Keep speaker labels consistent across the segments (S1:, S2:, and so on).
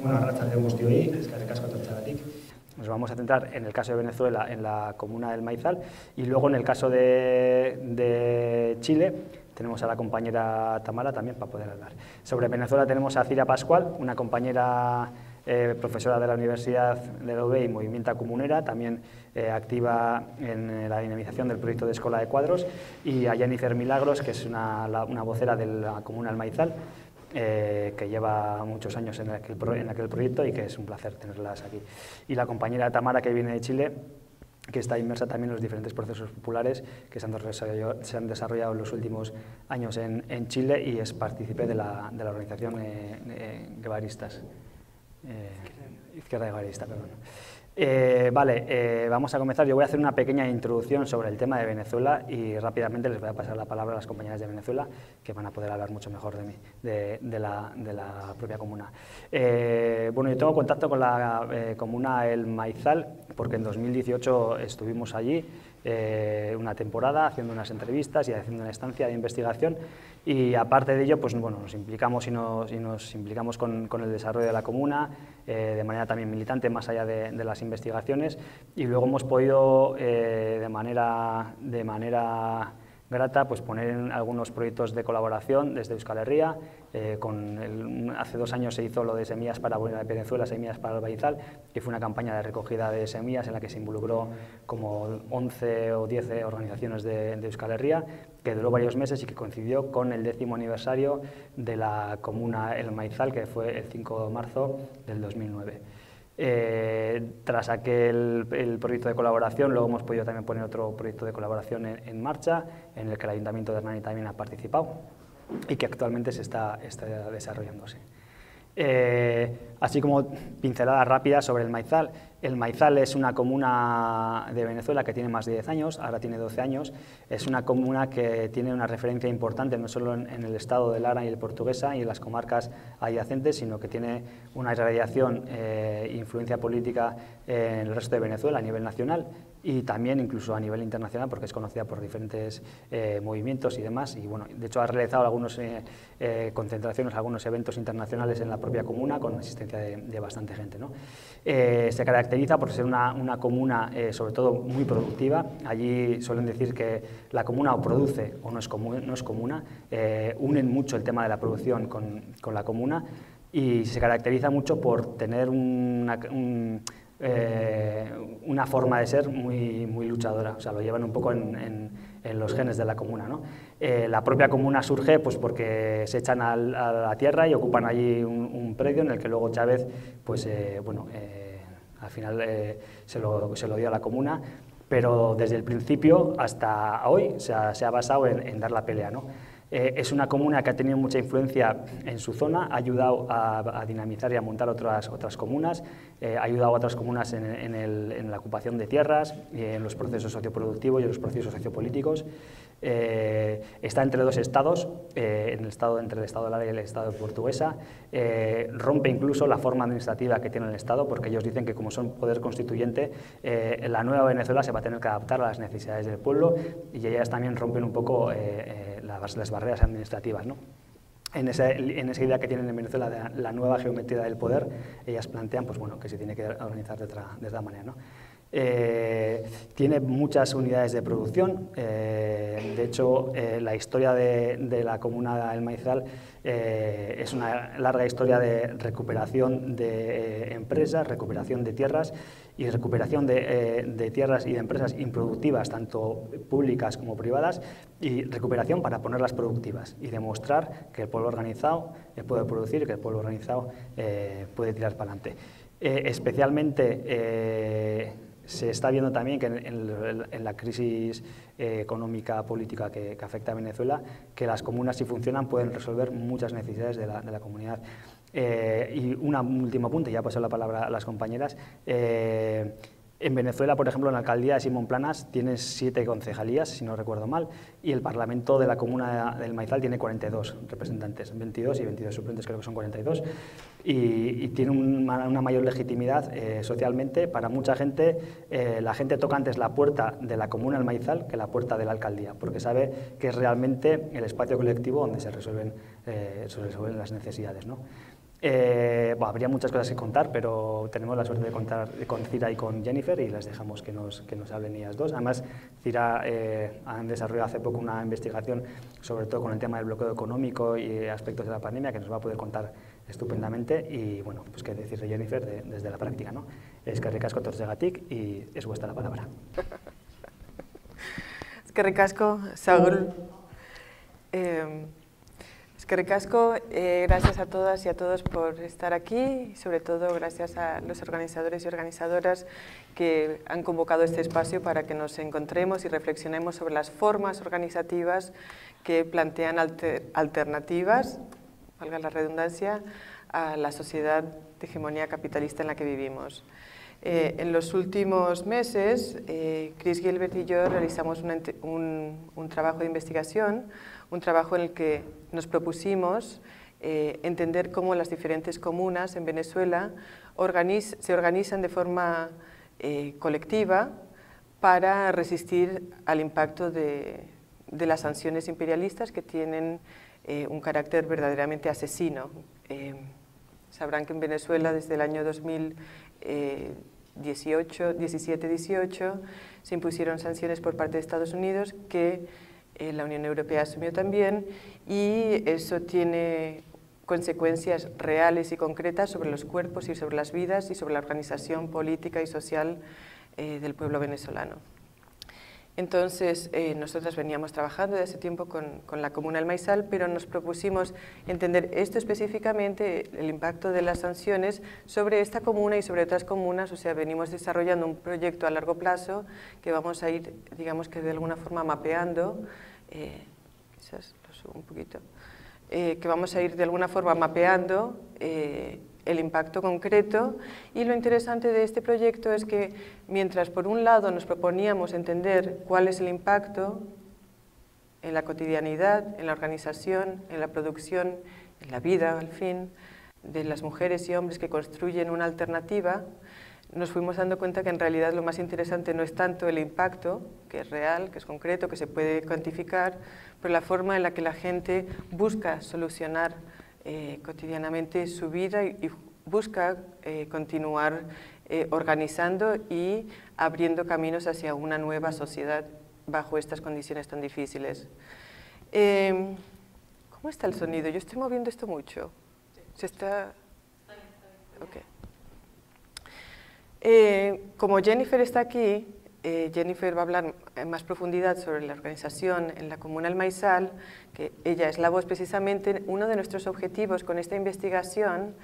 S1: Bueno, arratsaldeon guztioi, eskerrik asko etortzeagatik.
S2: Nos vamos a centrar en el caso de Venezuela, en la comuna del Maizal, y luego en el caso de Chile tenemos a la compañera Tamara también para poder hablar. Sobre Venezuela tenemos a Cira Pascual, una compañera profesora de la Universidad de la UB y Movimiento Comunera, también activa en la dinamización del proyecto de Escola de Cuadros, y a Jennifer Milagros, que es una vocera de la comuna del Maizal, que lleva muchos años en aquel proyecto y que es un placer tenerlas aquí. Y la compañera Tamara, que viene de Chile, que está inmersa también en los diferentes procesos populares que se han desarrollado en los últimos años en Chile, y es partícipe de la organización Guevaristas, Izquierda Guevarista, perdón. Vamos a comenzar. Yo voy a hacer una pequeña introducción sobre el tema de Venezuela y rápidamente les voy a pasar la palabra a las compañeras de Venezuela, que van a poder hablar mucho mejor de mí, de la propia comuna. Bueno, yo tengo contacto con la comuna El Maizal porque en 2018 estuvimos allí una temporada haciendo unas entrevistas y haciendo una estancia de investigación, y aparte de ello, pues bueno, nos implicamos con el desarrollo de la comuna de manera también militante, más allá de las investigaciones, y luego hemos podido de manera grata pues poner en algunos proyectos de colaboración desde Euskal Herria. Hace 2 años se hizo lo de Semillas para Venezuela, Semillas para el Maizal, que fue una campaña de recogida de semillas en la que se involucró como 11 o 10 organizaciones de Euskal Herria, que duró varios meses y que coincidió con el 10º aniversario de la comuna El Maizal, que fue el 5 de marzo del 2009. Tras aquel proyecto de colaboración, luego hemos podido también poner otro proyecto de colaboración en marcha, en el que el Ayuntamiento de Hernani también ha participado y que actualmente está desarrollándose. Así como pinceladas rápidas sobre el Maizal. El Maizal es una comuna de Venezuela que tiene más de 10 años, ahora tiene 12 años. Es una comuna que tiene una referencia importante no solo en el estado de Lara y el Portuguesa y en las comarcas adyacentes, sino que tiene una irradiación e influencia política en el resto de Venezuela a nivel nacional y también incluso a nivel internacional, porque es conocida por diferentes movimientos y demás. Y bueno, de hecho ha realizado algunas concentraciones, algunos eventos internacionales en la propia comuna con asistencia de bastante gente, ¿no? Se caracteriza por ser una comuna sobre todo muy productiva. Allí suelen decir que la comuna o produce o no es comuna, unen mucho el tema de la producción con la comuna, y se caracteriza mucho por tener una forma de ser muy luchadora, o sea, lo llevan un poco en los genes de la comuna, ¿no? La propia comuna surge pues porque se echan a la tierra y ocupan allí un predio en el que luego Chávez pues, al final se lo dio a la comuna, pero desde el principio hasta hoy se ha basado en dar la pelea, ¿no? Es una comuna que ha tenido mucha influencia en su zona, ha ayudado a dinamizar y a montar otras comunas, ha ayudado a otras comunas en la ocupación de tierras, en los procesos socioproductivos y en los procesos sociopolíticos. Está entre 2 estados, entre el estado de Lara y el estado de Portuguesa. Rompe incluso la forma administrativa que tiene el estado, porque ellos dicen que como son poder constituyente, la nueva Venezuela se va a tener que adaptar a las necesidades del pueblo, y ellas también rompen un poco las barreras administrativas, ¿no? En esa idea que tienen en Venezuela de la nueva geometría del poder, ellas plantean pues, bueno, que se tiene que organizar de otra manera, ¿no? Tiene muchas unidades de producción. De hecho, la historia de la comuna del Maizal es una larga historia de recuperación de empresas, recuperación de tierras y recuperación de tierras y de empresas improductivas, tanto públicas como privadas, y recuperación para ponerlas productivas y demostrar que el pueblo organizado puede producir, que el pueblo organizado puede tirar para adelante. Especialmente se está viendo también que en la crisis económica, política que afecta a Venezuela, que las comunas, si funcionan, pueden resolver muchas necesidades de la comunidad. Y un último apunte, ya paso la palabra a las compañeras. En Venezuela, por ejemplo, en la alcaldía de Simón Planas tiene 7 concejalías, si no recuerdo mal, y el Parlamento de la comuna del Maizal tiene 42 representantes, 22 y 22 suplentes, creo que son 42, y tiene una mayor legitimidad socialmente. Para mucha gente, la gente toca antes la puerta de la comuna del Maizal que la puerta de la alcaldía, porque sabe que es realmente el espacio colectivo donde se resuelven las necesidades, ¿no? Habría muchas cosas que contar, pero tenemos la suerte de contar con Cira y con Jennifer y les dejamos que nos hablen ellas dos. Además, Cira han desarrollado hace poco una investigación, sobre todo con el tema del bloqueo económico y aspectos de la pandemia, que nos va a poder contar estupendamente. Y bueno, pues qué decir de Jennifer desde la práctica, ¿no? Eskerrik asko tortzegatik y es vuestra la palabra.
S3: Eskerrik asko, Saúl. Eskerrik asko, gracias a todas y a todos por estar aquí y sobre todo gracias a los organizadores y organizadoras que han convocado este espacio para que nos encontremos y reflexionemos sobre las formas organizativas que plantean alternativas, valga la redundancia, a la sociedad de hegemonía capitalista en la que vivimos. En los últimos meses, Chris Gilbert y yo realizamos un trabajo de investigación, un trabajo en el que nos propusimos entender cómo las diferentes comunas en Venezuela se organizan de forma colectiva para resistir al impacto de las sanciones imperialistas que tienen un carácter verdaderamente asesino. Sabrán que en Venezuela desde el año 2017-18 se impusieron sanciones por parte de Estados Unidos que la Unión Europea asumió también y eso tiene consecuencias reales y concretas sobre los cuerpos y sobre las vidas y sobre la organización política y social del pueblo venezolano. Entonces, nosotras veníamos trabajando desde hace tiempo con la Comuna del Maizal, pero nos propusimos entender esto específicamente, el impacto de las sanciones sobre esta comuna y sobre otras comunas, o sea, venimos desarrollando un proyecto a largo plazo que vamos a ir, digamos que de alguna forma mapeando, quizás lo subo un poquito, que vamos a ir de alguna forma mapeando el impacto concreto y lo interesante de este proyecto es que mientras por un lado nos proponíamos entender cuál es el impacto en la cotidianidad, en la organización, en la producción, en la vida al fin, de las mujeres y hombres que construyen una alternativa, nos fuimos dando cuenta que en realidad lo más interesante no es tanto el impacto, que es real, que es concreto, que se puede cuantificar, pero la forma en la que la gente busca solucionar cotidianamente su vida y busca continuar organizando y abriendo caminos hacia una nueva sociedad bajo estas condiciones tan difíciles. ¿Cómo está el sonido? Yo estoy moviendo esto mucho. ¿Se está? Okay. Como Jennifer está aquí, Jennifer va a hablar en más profundidad sobre la organización en la Comuna del Maizal, que ella es la voz precisamente. Uno de nuestros objetivos con esta investigación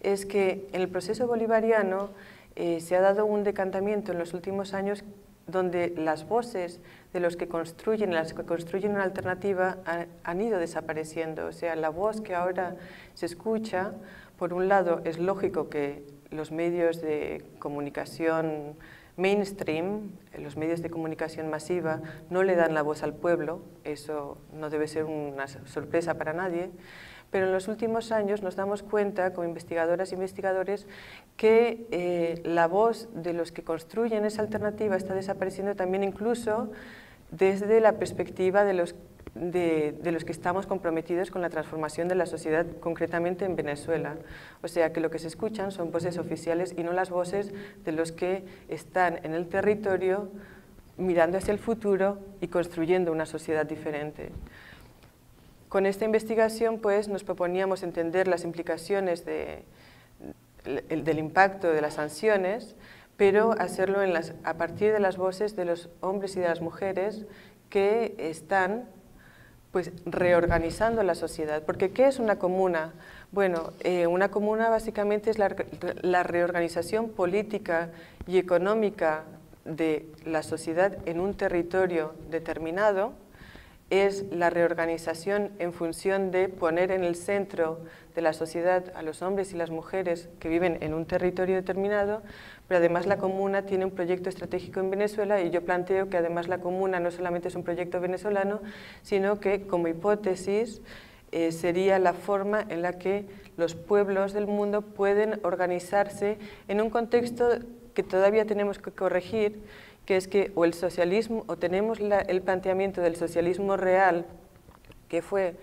S3: es que en el proceso bolivariano se ha dado un decantamiento en los últimos años donde las voces de los que construyen una alternativa han ido desapareciendo. O sea, la voz que ahora se escucha, por un lado es lógico que los medios de comunicación mainstream, los medios de comunicación masiva, no le dan la voz al pueblo, eso no debe ser una sorpresa para nadie, pero en los últimos años nos damos cuenta, como investigadoras e investigadores, que la voz de los que construyen esa alternativa está desapareciendo también incluso desde la perspectiva de los que estamos comprometidos con la transformación de la sociedad, concretamente en Venezuela. O sea, que lo que se escuchan son voces oficiales y no las voces de los que están en el territorio mirando hacia el futuro y construyendo una sociedad diferente. Con esta investigación, pues, nos proponíamos entender las implicaciones del impacto de las sanciones, pero hacerlo a partir de las voces de los hombres y de las mujeres que están pues reorganizando la sociedad. Porque ¿qué es una comuna? Bueno, una comuna básicamente es la reorganización política y económica de la sociedad en un territorio determinado, es la reorganización en función de poner en el centro de la sociedad a los hombres y las mujeres que viven en un territorio determinado, pero además la comuna tiene un proyecto estratégico en Venezuela y yo planteo que además la comuna no solamente es un proyecto venezolano, sino que como hipótesis sería la forma en la que los pueblos del mundo pueden organizarse en un contexto que todavía tenemos que corregir, que es que o el socialismo, o tenemos el planteamiento del socialismo real, que fue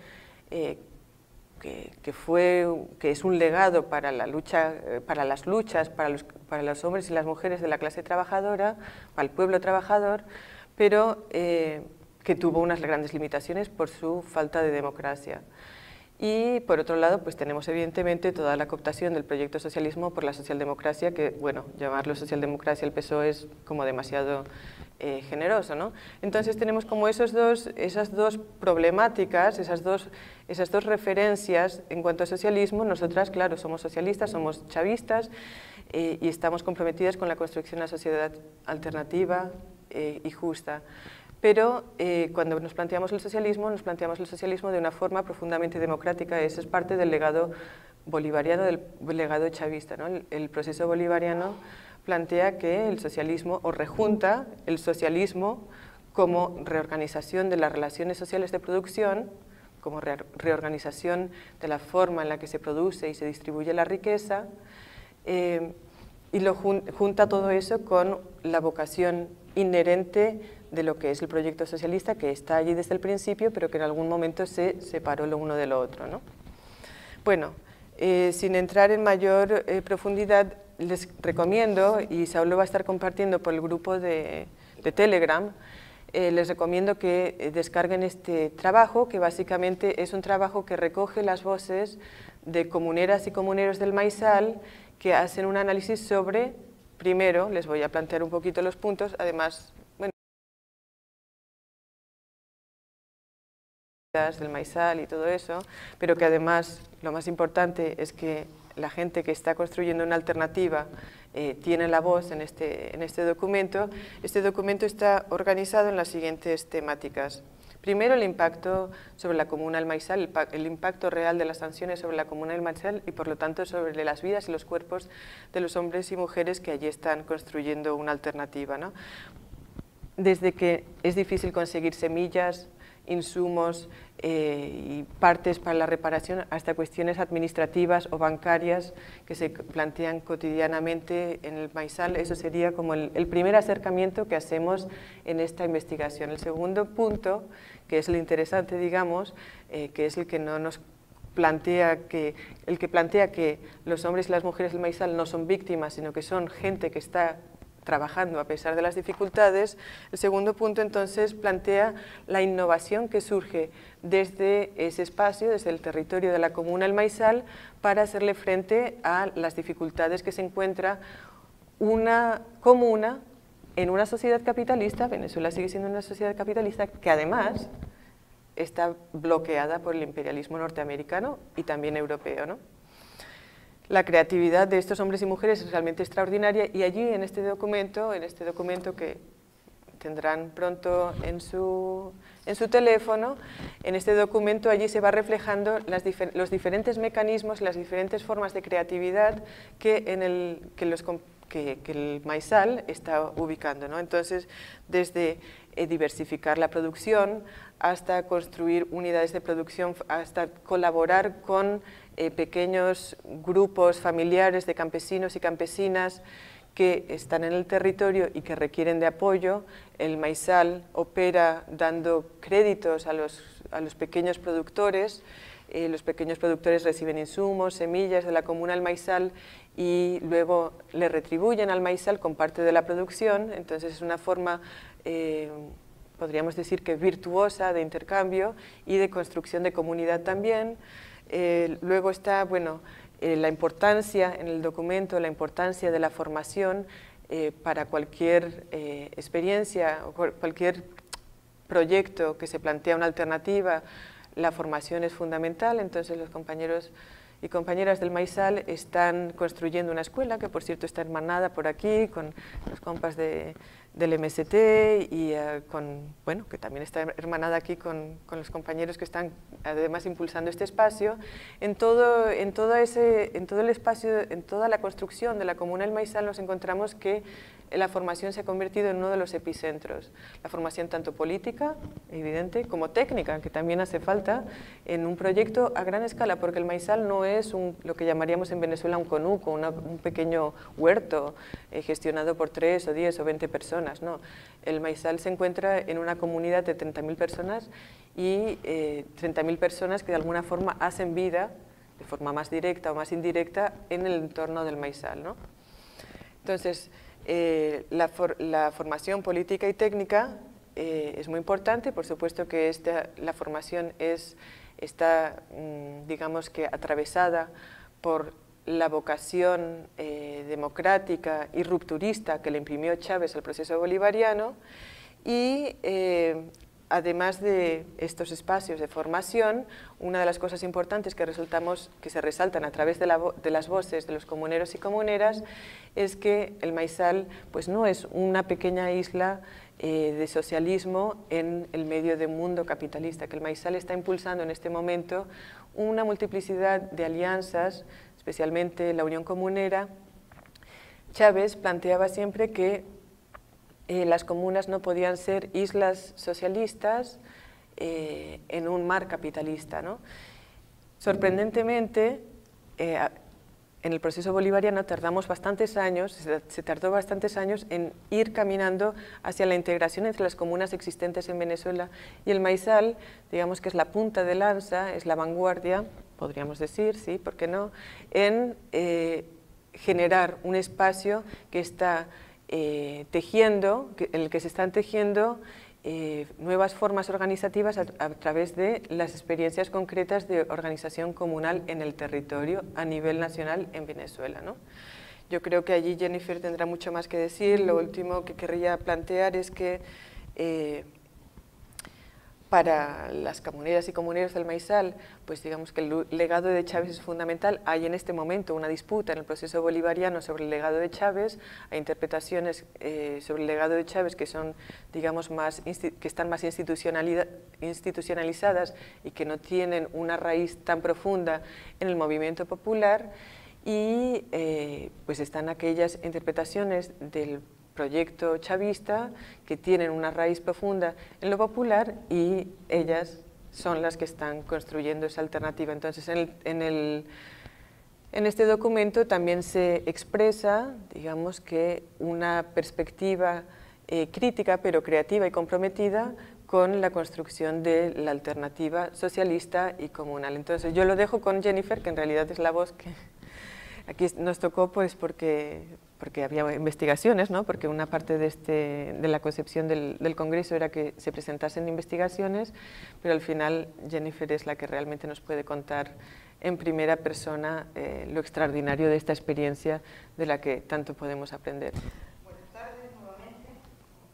S3: que es un legado para la lucha, para las luchas, para los hombres y las mujeres de la clase trabajadora, para el pueblo trabajador, pero que tuvo unas grandes limitaciones por su falta de democracia. Y por otro lado, pues tenemos evidentemente toda la cooptación del proyecto socialismo por la socialdemocracia, que, bueno, llamarlo socialdemocracia al PSOE es como demasiado generoso, ¿no? Entonces tenemos como esas dos problemáticas, esas dos referencias en cuanto a socialismo. Nosotras, claro, somos socialistas, somos chavistas y estamos comprometidas con la construcción de una sociedad alternativa y justa. Pero cuando nos planteamos el socialismo de una forma profundamente democrática. Eso es parte del legado bolivariano, del legado chavista, ¿no? El proceso bolivariano plantea que el socialismo, o rejunta el socialismo como reorganización de las relaciones sociales de producción, como reorganización de la forma en la que se produce y se distribuye la riqueza, y lo junta todo eso con la vocación inherente de lo que es el proyecto socialista, que está allí desde el principio, pero que en algún momento se separó lo uno de lo otro, ¿no? Bueno, sin entrar en mayor profundidad, les recomiendo, y Saúl lo va a estar compartiendo por el grupo de Telegram, les recomiendo que descarguen este trabajo, que básicamente es un trabajo que recoge las voces de comuneras y comuneros del Maizal, que hacen un análisis sobre, primero, les voy a plantear un poquito los puntos, además, bueno, del Maizal y todo eso, pero que además lo más importante es que la gente que está construyendo una alternativa tiene la voz en este documento. Este documento está organizado en las siguientes temáticas. Primero, el impacto sobre la Comuna del Maizal, el impacto real de las sanciones sobre la Comuna del Maizal y, por lo tanto, sobre las vidas y los cuerpos de los hombres y mujeres que allí están construyendo una alternativa, ¿no? Desde que es difícil conseguir semillas, insumos y partes para la reparación, hasta cuestiones administrativas o bancarias que se plantean cotidianamente en el Maizal. Eso sería como el primer acercamiento que hacemos en esta investigación. El segundo punto, que es el interesante, digamos, que es el que no nos plantea que los hombres y las mujeres del Maizal no son víctimas, sino que son gente que está trabajando a pesar de las dificultades. El segundo punto, entonces, plantea la innovación que surge desde ese espacio, desde el territorio de la Comuna del Maizal, para hacerle frente a las dificultades que se encuentra una comuna en una sociedad capitalista. Venezuela sigue siendo una sociedad capitalista que además está bloqueada por el imperialismo norteamericano y también europeo, ¿no? La creatividad de estos hombres y mujeres es realmente extraordinaria, y allí en este documento que tendrán pronto en su teléfono, en este documento allí se va reflejando los diferentes mecanismos, las diferentes formas de creatividad que el Maizal está ubicando, ¿no? Entonces, desde diversificar la producción hasta construir unidades de producción, hasta colaborar con pequeños grupos familiares de campesinos y campesinas que están en el territorio y que requieren de apoyo. El Maizal opera dando créditos a los pequeños productores. Los pequeños productores reciben insumos, semillas de la Comuna del Maizal y luego le retribuyen al Maizal con parte de la producción. Entonces es una forma, podríamos decir que virtuosa, de intercambio y de construcción de comunidad también. Luego está, bueno, la importancia en el documento, la importancia de la formación para cualquier experiencia o cualquier proyecto que se plantea una alternativa. La formación es fundamental. Entonces los compañeros y compañeras del Maizal están construyendo una escuela, que por cierto está hermanada por aquí con los compas del MST y bueno, que también está hermanada aquí con los compañeros que están además impulsando este espacio. En todo el espacio, en toda la construcción de la Comuna del Maizal nos encontramos que la formación se ha convertido en uno de los epicentros. La formación tanto política, evidente, como técnica, que también hace falta en un proyecto a gran escala, porque el Maizal no es lo que llamaríamos en Venezuela un conuco, un pequeño huerto gestionado por 3 o 10 o 20 personas, personas, no. El Maizal se encuentra en una comunidad de 30.000 personas y 30.000 personas que de alguna forma hacen vida, de forma más directa o más indirecta, en el entorno del Maizal, ¿no? Entonces, la formación política y técnica es muy importante, por supuesto que la formación está, digamos que, atravesada por la vocación democrática y rupturista que le imprimió Chávez al proceso bolivariano y además de estos espacios de formación, una de las cosas importantes que se resaltan a través de las voces de los comuneros y comuneras es que el Maizal pues, no es una pequeña isla de socialismo en el medio de un mundo capitalista, que el Maizal está impulsando en este momento una multiplicidad de alianzas, especialmente la Unión Comunera. Chávez planteaba siempre que las comunas no podían ser islas socialistas en un mar capitalista, ¿no? Sorprendentemente, en el proceso bolivariano se tardó bastantes años en ir caminando hacia la integración entre las comunas existentes en Venezuela, y el Maizal, digamos que es la punta de lanza, es la vanguardia, podríamos decir, sí, ¿por qué no?, en generar un espacio que está en el que se están tejiendo nuevas formas organizativas a través de las experiencias concretas de organización comunal en el territorio a nivel nacional en Venezuela, ¿no? Yo creo que allí Jennifer tendrá mucho más que decir. Lo último que querría plantear es que para las comuneras y comuneros del Maizal, pues digamos que el legado de Chávez es fundamental. Hay en este momento una disputa en el proceso bolivariano sobre el legado de Chávez, hay interpretaciones sobre el legado de Chávez que son, digamos, que están más institucionalizadas y que no tienen una raíz tan profunda en el movimiento popular, y pues están aquellas interpretaciones del proyecto chavista que tienen una raíz profunda en lo popular, y ellas son las que están construyendo esa alternativa. Entonces, en este documento también se expresa, digamos, que una perspectiva crítica, pero creativa y comprometida con la construcción de la alternativa socialista y comunal. Entonces, yo lo dejo con Jennifer, que en realidad es la voz que aquí nos tocó, pues porque había investigaciones, ¿no? Porque una parte de la concepción del Congreso era que se presentasen investigaciones, pero al final Jennifer es la que realmente nos puede contar en primera persona lo extraordinario de esta experiencia de la que tanto podemos aprender.
S4: Buenas tardes nuevamente,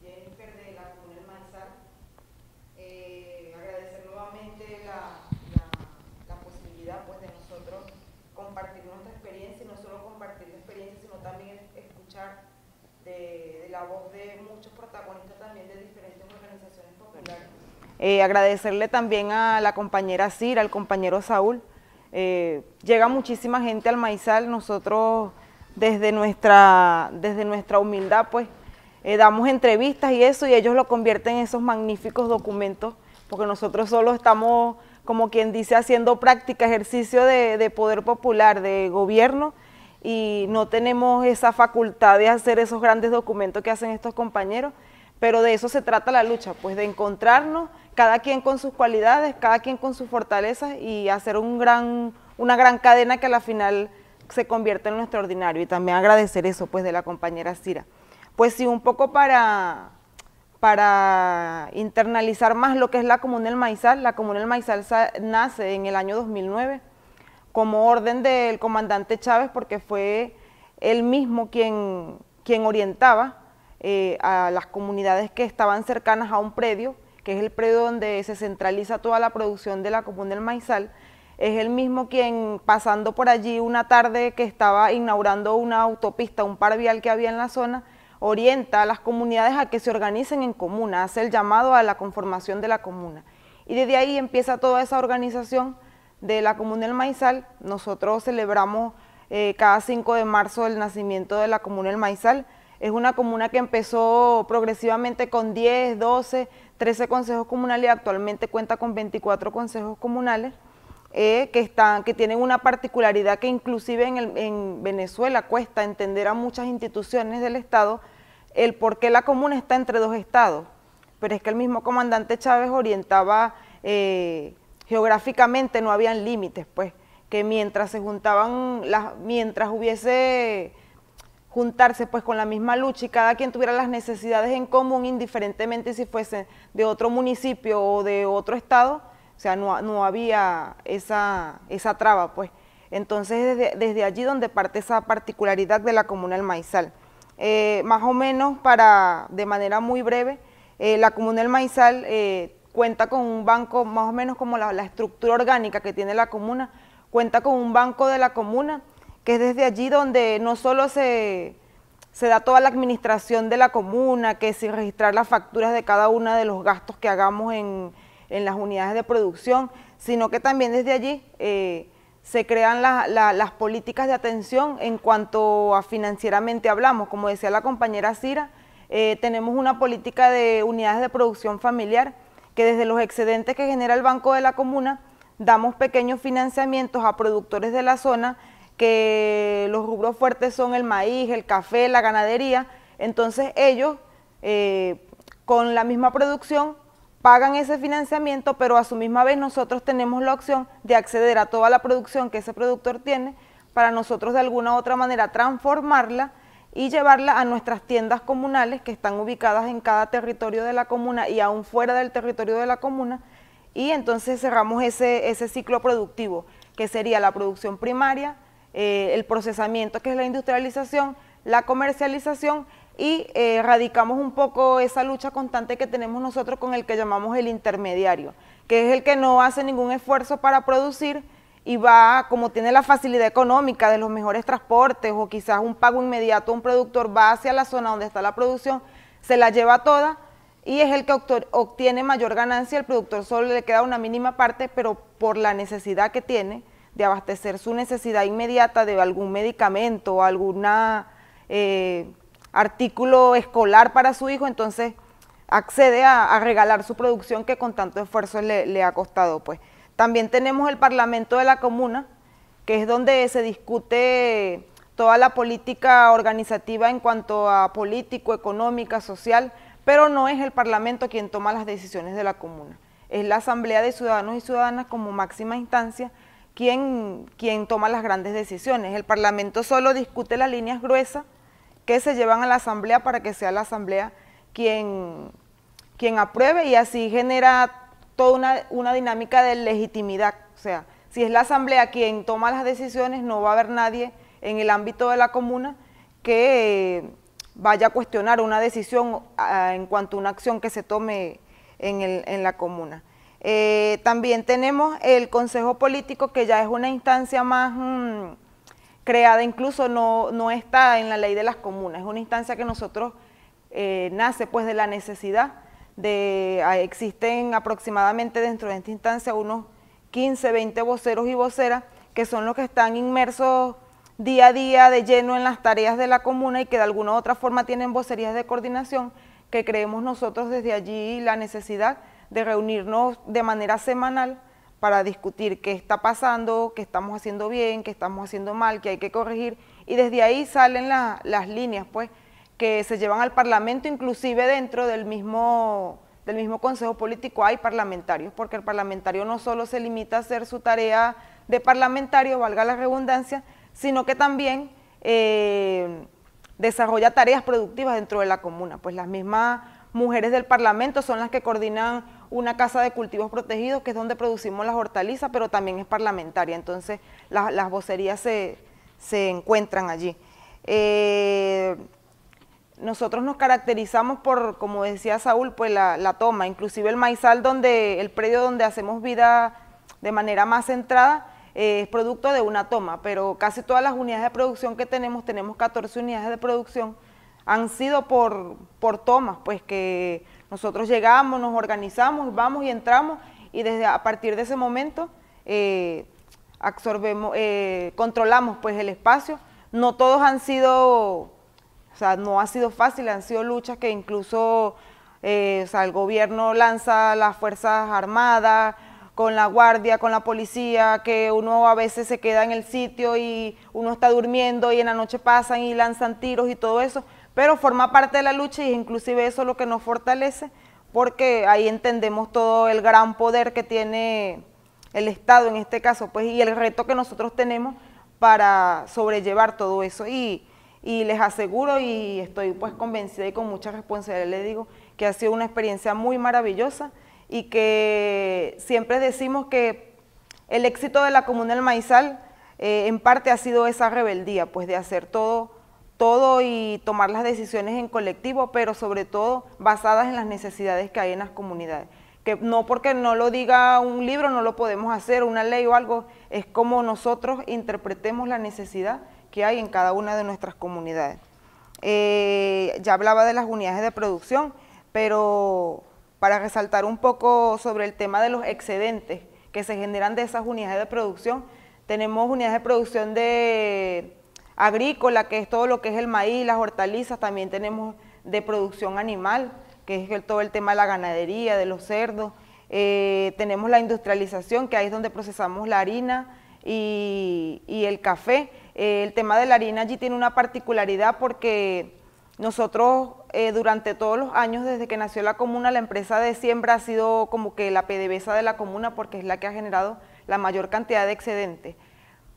S4: Jennifer de la Comunidad Maizal. Agradecer nuevamente la posibilidad, pues, de nosotros compartir nuestra experiencia, y no solo compartir la experiencia, sino también escuchar de la voz de muchos protagonistas también de diferentes organizaciones populares.
S5: Agradecerle también a la compañera Cira, al compañero Saúl. Llega muchísima gente al Maizal. Nosotros desde nuestra humildad pues damos entrevistas y eso, y ellos lo convierten en esos magníficos documentos, porque nosotros solo estamos, como quien dice, haciendo práctica, ejercicio de poder popular, de gobierno, y no tenemos esa facultad de hacer esos grandes documentos que hacen estos compañeros, pero de eso se trata la lucha, pues de encontrarnos, cada quien con sus cualidades, cada quien con sus fortalezas, y hacer una gran cadena que a la final se convierte en lo extraordinario. Y también agradecer eso pues de la compañera Cira. Pues sí, un poco para internalizar más lo que es la Comuna del Maizal. La Comuna del Maizal nace en el año 2009 como orden del comandante Chávez, porque fue él mismo quien orientaba a las comunidades que estaban cercanas a un predio, que es el predio donde se centraliza toda la producción de la Comuna del Maizal. Es él mismo quien, pasando por allí una tarde que estaba inaugurando una autopista, un par vial que había en la zona, orienta a las comunidades a que se organicen en comuna, hace el llamado a la conformación de la comuna. Y desde ahí empieza toda esa organización de la Comuna del Maizal. Nosotros celebramos cada 5 de marzo el nacimiento de la Comuna del Maizal. Es una comuna que empezó progresivamente con 10, 12, 13 consejos comunales, y actualmente cuenta con 24 consejos comunales que tienen una particularidad que inclusive en Venezuela cuesta entender a muchas instituciones del Estado el por qué la comuna está entre dos estados, pero es que el mismo comandante Chávez orientaba geográficamente, no habían límites, pues, que mientras se juntaban, mientras hubiese juntarse pues con la misma lucha y cada quien tuviera las necesidades en común, indiferentemente si fuese de otro municipio o de otro estado, o sea, no había esa traba, pues. Entonces, desde allí donde parte esa particularidad de la Comuna del Maizal. Más o menos, de manera muy breve, la Comuna del Maizal cuenta con un banco, más o menos como la estructura orgánica que tiene la comuna, cuenta con un banco de la comuna, que es desde allí donde no solo se da toda la administración de la comuna, que es registrar las facturas de cada uno de los gastos que hagamos en las unidades de producción, sino que también desde allí se crean las políticas de atención en cuanto a financieramente hablamos. Como decía la compañera Cira, tenemos una política de unidades de producción familiar, que desde los excedentes que genera el Banco de la Comuna, damos pequeños financiamientos a productores de la zona, que los rubros fuertes son el maíz, el café, la ganadería. Entonces ellos con la misma producción pagan ese financiamiento, pero a su misma vez nosotros tenemos la opción de acceder a toda la producción que ese productor tiene para nosotros de alguna u otra manera transformarla y llevarla a nuestras tiendas comunales que están ubicadas en cada territorio de la comuna y aún fuera del territorio de la comuna, y entonces cerramos ese ciclo productivo, que sería la producción primaria, el procesamiento, que es la industrialización, la comercialización, y radicamos un poco esa lucha constante que tenemos nosotros con el que llamamos el intermediario, que es el que no hace ningún esfuerzo para producir y va, como tiene la facilidad económica de los mejores transportes o quizás un pago inmediato a un productor, va hacia la zona donde está la producción, se la lleva toda y es el que obtiene mayor ganancia. El productor solo le queda una mínima parte, pero por la necesidad que tiene de abastecer su necesidad inmediata de algún medicamento o algún artículo escolar para su hijo, entonces accede a regalar su producción que con tanto esfuerzo le ha costado, pues. También tenemos el Parlamento de la Comuna, que es donde se discute toda la política organizativa en cuanto a político, económica, social, pero no es el Parlamento quien toma las decisiones de la comuna, es la Asamblea de Ciudadanos y Ciudadanas como máxima instancia quien toma las grandes decisiones. El Parlamento solo discute las líneas gruesas que se llevan a la Asamblea para que sea la Asamblea quien apruebe, y así genera toda una dinámica de legitimidad. O sea, si es la Asamblea quien toma las decisiones, no va a haber nadie en el ámbito de la comuna que vaya a cuestionar una decisión en cuanto a una acción que se tome en la comuna. También tenemos el Consejo Político, que ya es una instancia más creada, incluso no está en la ley de las comunas, es una instancia que nosotros nace pues de la necesidad existen aproximadamente dentro de esta instancia unos 15, 20 voceros y voceras que son los que están inmersos día a día de lleno en las tareas de la comuna y que de alguna u otra forma tienen vocerías de coordinación, que creemos nosotros desde allí la necesidad de reunirnos de manera semanal para discutir qué está pasando, qué estamos haciendo bien, qué estamos haciendo mal, qué hay que corregir, y desde ahí salen las líneas pues que se llevan al Parlamento. Inclusive dentro del mismo Consejo Político hay parlamentarios, porque el parlamentario no solo se limita a hacer su tarea de parlamentario, valga la redundancia, sino que también desarrolla tareas productivas dentro de la comuna. Pues las mismas mujeres del Parlamento son las que coordinan una casa de cultivos protegidos, que es donde producimos las hortalizas, pero también es parlamentaria, entonces las vocerías se encuentran allí. Nosotros nos caracterizamos por, como decía Saúl, pues la toma, inclusive el Maizal, el predio donde hacemos vida de manera más centrada, es producto de una toma, pero casi todas las unidades de producción que tenemos 14 unidades de producción, han sido por tomas, pues que nosotros llegamos, nos organizamos, vamos y entramos, y a partir de ese momento controlamos pues el espacio. No todos han sido, o sea, no ha sido fácil, han sido luchas que incluso el gobierno lanza las Fuerzas Armadas, con la guardia, con la policía, que uno a veces se queda en el sitio y uno está durmiendo y en la noche pasan y lanzan tiros y todo eso, pero forma parte de la lucha y inclusive eso es lo que nos fortalece, porque ahí entendemos todo el gran poder que tiene el Estado en este caso, pues, y el reto que nosotros tenemos para sobrellevar todo eso. Y les aseguro, y estoy pues convencida y con mucha responsabilidad les digo, que ha sido una experiencia muy maravillosa y que siempre decimos que el éxito de la Comuna del Maizal en parte ha sido esa rebeldía, pues de hacer todo y tomar las decisiones en colectivo, pero sobre todo basadas en las necesidades que hay en las comunidades. Que no porque no lo diga un libro no lo podemos hacer, una ley o algo, es como nosotros interpretemos la necesidad que hay en cada una de nuestras comunidades. Ya hablaba de las unidades de producción, pero para resaltar un poco sobre el tema de los excedentes que se generan de esas unidades de producción, tenemos unidades de producción de agrícola, que es todo lo que es el maíz, las hortalizas, también tenemos de producción animal, que es todo el tema de la ganadería, de los cerdos, tenemos la industrialización, que ahí es donde procesamos la harina y el café. El tema de la harina allí tiene una particularidad porque nosotros durante todos los años, desde que nació la comuna, la empresa de siembra ha sido como que la PDVSA de la comuna porque es la que ha generado la mayor cantidad de excedentes.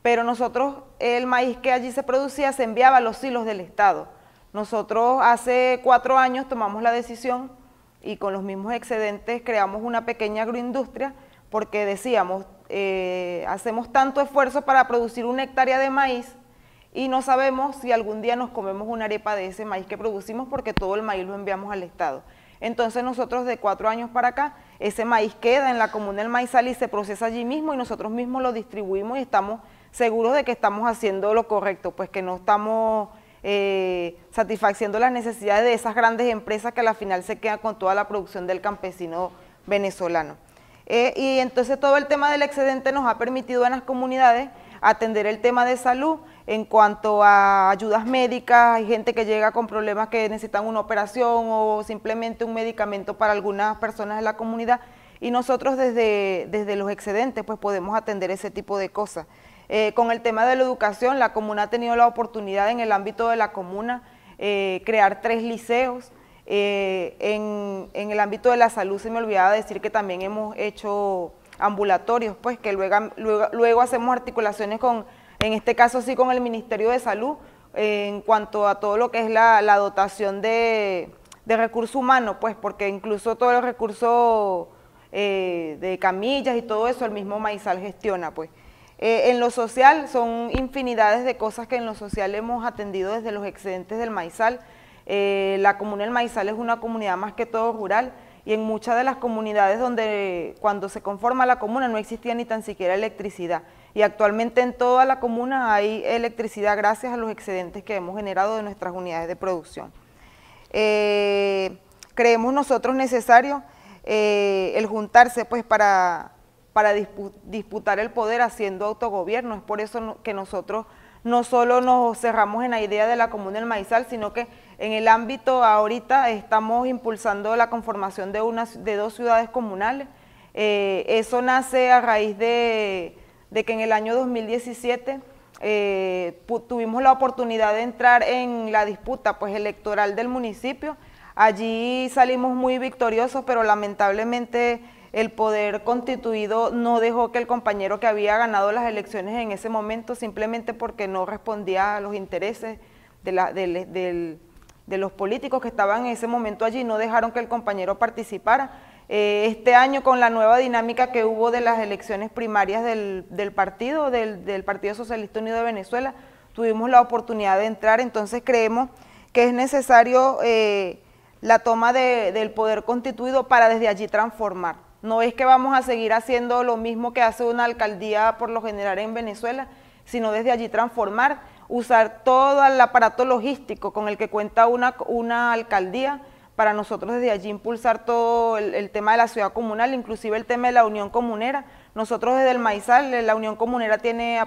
S5: Pero nosotros, el maíz que allí se producía se enviaba a los silos del Estado. Nosotros hace 4 años tomamos la decisión y con los mismos excedentes creamos una pequeña agroindustria porque decíamos, hacemos tanto esfuerzo para producir 1 hectárea de maíz y no sabemos si algún día nos comemos una arepa de ese maíz que producimos porque todo el maíz lo enviamos al Estado. Entonces nosotros de 4 años para acá, ese maíz queda en la Comuna del Maizal y se procesa allí mismo y nosotros mismos lo distribuimos y estamos seguros de que estamos haciendo lo correcto, pues que no estamos satisfaciendo las necesidades de esas grandes empresas que a la final se quedan con toda la producción del campesino venezolano. Y entonces todo el tema del excedente nos ha permitido en las comunidades atender el tema de salud en cuanto a ayudas médicas. Hay gente que llega con problemas que necesitan una operación o simplemente un medicamento para algunas personas de la comunidad y nosotros desde los excedentes pues podemos atender ese tipo de cosas. Con el tema de la educación, la comuna ha tenido la oportunidad en el ámbito de la comuna crear 3 liceos. En el ámbito de la salud se me olvidaba decir que también hemos hecho ambulatorios, pues que luego hacemos articulaciones con, en este caso sí con el Ministerio de Salud, en cuanto a todo lo que es la dotación de recursos humanos, pues porque incluso todos los recursos de camillas y todo eso el mismo Maizal gestiona, pues. En lo social son infinidades de cosas que en lo social hemos atendido desde los excedentes del Maizal. La Comuna del Maizal es una comunidad más que todo rural y en muchas de las comunidades donde cuando se conforma la comuna no existía ni tan siquiera electricidad y actualmente en toda la comuna hay electricidad gracias a los excedentes que hemos generado de nuestras unidades de producción. Creemos nosotros necesario el juntarse pues para disputar el poder haciendo autogobierno. Es por eso que nosotros no solo nos cerramos en la idea de la Comuna del Maizal, sino que en el ámbito ahorita estamos impulsando la conformación de 2 ciudades comunales. Eso nace a raíz de que en el año 2017 tuvimos la oportunidad de entrar en la disputa pues, electoral del municipio. Allí salimos muy victoriosos, pero lamentablemente el poder constituido no dejó que el compañero que había ganado las elecciones en ese momento, simplemente porque no respondía a los intereses de los políticos que estaban en ese momento allí, no dejaron que el compañero participara. Este año, con la nueva dinámica que hubo de las elecciones primarias del Partido Socialista Unido de Venezuela, tuvimos la oportunidad de entrar, entonces creemos que es necesario la toma del poder constituido para desde allí transformar. No es que vamos a seguir haciendo lo mismo que hace una alcaldía por lo general en Venezuela, sino desde allí transformar, usar todo el aparato logístico con el que cuenta una alcaldía, para nosotros desde allí impulsar todo el tema de la ciudad comunal, inclusive el tema de la unión comunera. Nosotros desde el Maizal, la unión comunera tiene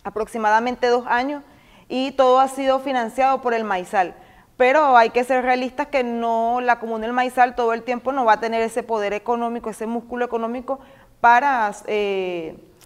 S5: aproximadamente 2 años y todo ha sido financiado por el Maizal. Pero hay que ser realistas que no, la Comuna del Maizal todo el tiempo no va a tener ese poder económico, ese músculo económico para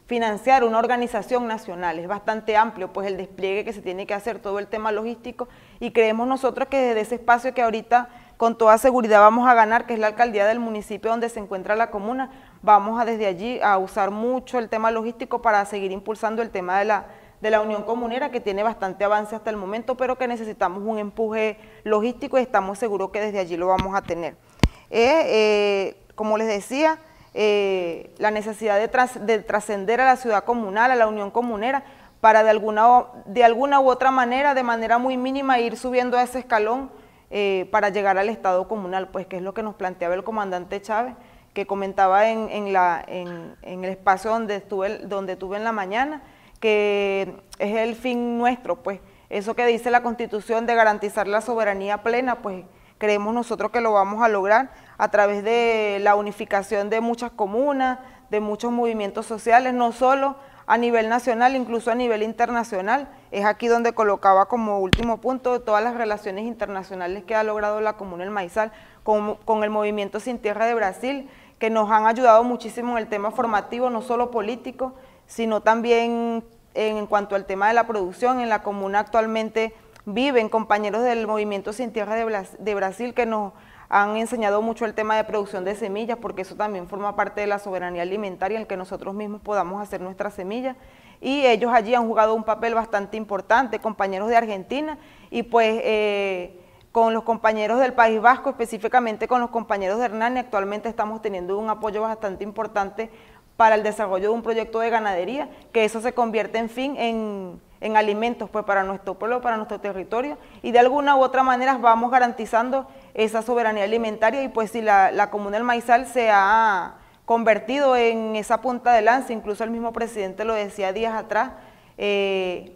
S5: financiar una organización nacional, es bastante amplio pues el despliegue que se tiene que hacer, todo el tema logístico, y creemos nosotros que desde ese espacio que ahorita con toda seguridad vamos a ganar, que es la alcaldía del municipio donde se encuentra la comuna, vamos a desde allí a usar mucho el tema logístico para seguir impulsando el tema de la unión comunera, que tiene bastante avance hasta el momento, pero que necesitamos un empuje logístico y estamos seguros que desde allí lo vamos a tener. Como les decía, la necesidad de trascender a la ciudad comunal, a la unión comunera, para de alguna u otra manera, de manera muy mínima, ir subiendo a ese escalón para llegar al Estado comunal, pues que es lo que nos planteaba el comandante Chávez, que comentaba en el espacio donde tuve en la mañana, que es el fin nuestro, pues eso que dice la Constitución de garantizar la soberanía plena, pues creemos nosotros que lo vamos a lograr a través de la unificación de muchas comunas, de muchos movimientos sociales, no solo a nivel nacional, incluso a nivel internacional. Es aquí donde colocaba como último punto todas las relaciones internacionales que ha logrado la Comuna El Maizal con el Movimiento Sin Tierra de Brasil, que nos han ayudado muchísimo en el tema formativo, no solo político, sino también en cuanto al tema de la producción. En la comuna actualmente viven compañeros del Movimiento Sin Tierra de Brasil que nos han enseñado mucho el tema de producción de semillas, porque eso también forma parte de la soberanía alimentaria, en el que nosotros mismos podamos hacer nuestras semillas, y ellos allí han jugado un papel bastante importante, compañeros de Argentina, y pues con los compañeros del País Vasco, específicamente con los compañeros de Hernani, actualmente estamos teniendo un apoyo bastante importante para el desarrollo de un proyecto de ganadería, que eso se convierte en fin en alimentos pues para nuestro pueblo, para nuestro territorio, y de alguna u otra manera vamos garantizando esa soberanía alimentaria. Y pues si la Comuna El Maizal se ha convertido en esa punta de lanza, incluso el mismo presidente lo decía días atrás,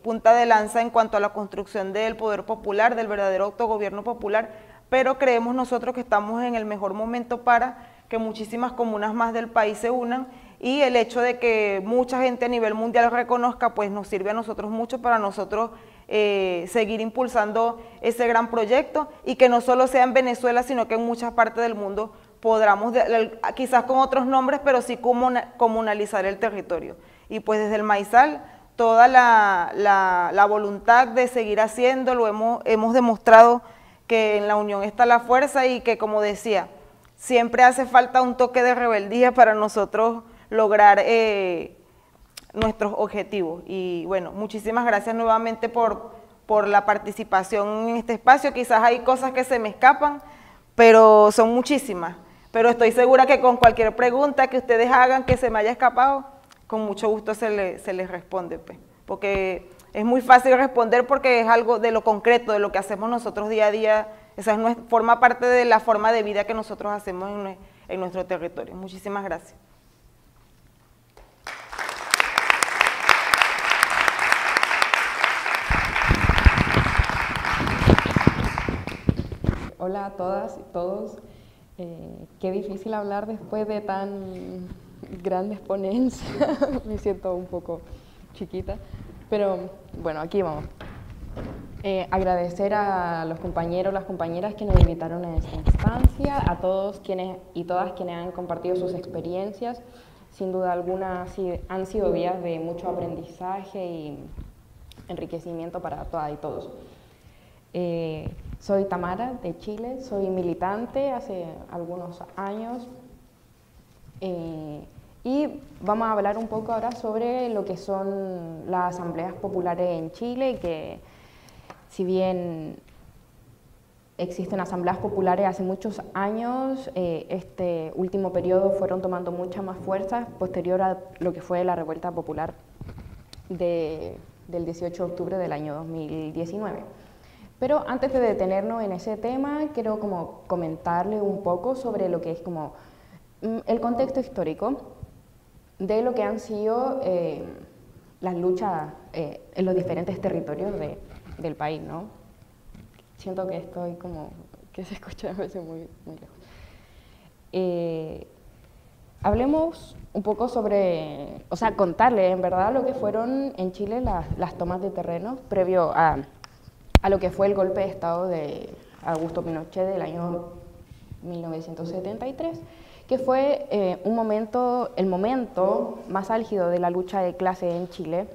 S5: punta de lanza en cuanto a la construcción del poder popular, del verdadero autogobierno popular, pero creemos nosotros que estamos en el mejor momento para que muchísimas comunas más del país se unan, y el hecho de que mucha gente a nivel mundial reconozca, pues nos sirve a nosotros mucho para nosotros seguir impulsando ese gran proyecto, y que no solo sea en Venezuela, sino que en muchas partes del mundo podamos, quizás con otros nombres, pero sí comunalizar el territorio. Y pues desde el Maizal, toda la voluntad de seguir haciéndolo, hemos demostrado que en la unión está la fuerza, y que, como decía, siempre hace falta un toque de rebeldía para nosotros lograr nuestros objetivos. Y bueno, muchísimas gracias nuevamente por la participación en este espacio. Quizás hay cosas que se me escapan, pero son muchísimas. Pero estoy segura que con cualquier pregunta que ustedes hagan que se me haya escapado, con mucho gusto se les responde, pues, porque es muy fácil responder, porque es algo de lo concreto, de lo que hacemos nosotros día a día. Esa forma parte de la forma de vida que nosotros hacemos en nuestro territorio. Muchísimas gracias.
S6: Hola a todas y todos. Qué difícil hablar después de tan grandes ponencias. Me siento un poco chiquita, pero bueno, aquí vamos. Agradecer a los compañeros, las compañeras que nos invitaron a esta instancia, a todos quienes y todas quienes han compartido sus experiencias. Sin duda alguna han sido días de mucho aprendizaje y enriquecimiento para todas y todos. Soy Tamara, de Chile, soy militante hace algunos años, y vamos a hablar un poco ahora sobre lo que son las asambleas populares en Chile, que si bien existen asambleas populares hace muchos años, este último periodo fueron tomando mucha más fuerza posterior a lo que fue la revuelta popular del 18 de octubre del año 2019. Pero antes de detenernos en ese tema, quiero como comentarle un poco sobre lo que es como el contexto histórico de lo que han sido las luchas en los diferentes territorios del país, ¿no? Siento que estoy como, que se escucha a veces muy lejos. Hablemos un poco sobre, o sea, contarles en verdad lo que fueron en Chile las tomas de terreno previo a lo que fue el golpe de Estado de Augusto Pinochet del año 1973, que fue el momento más álgido de la lucha de clase en Chile,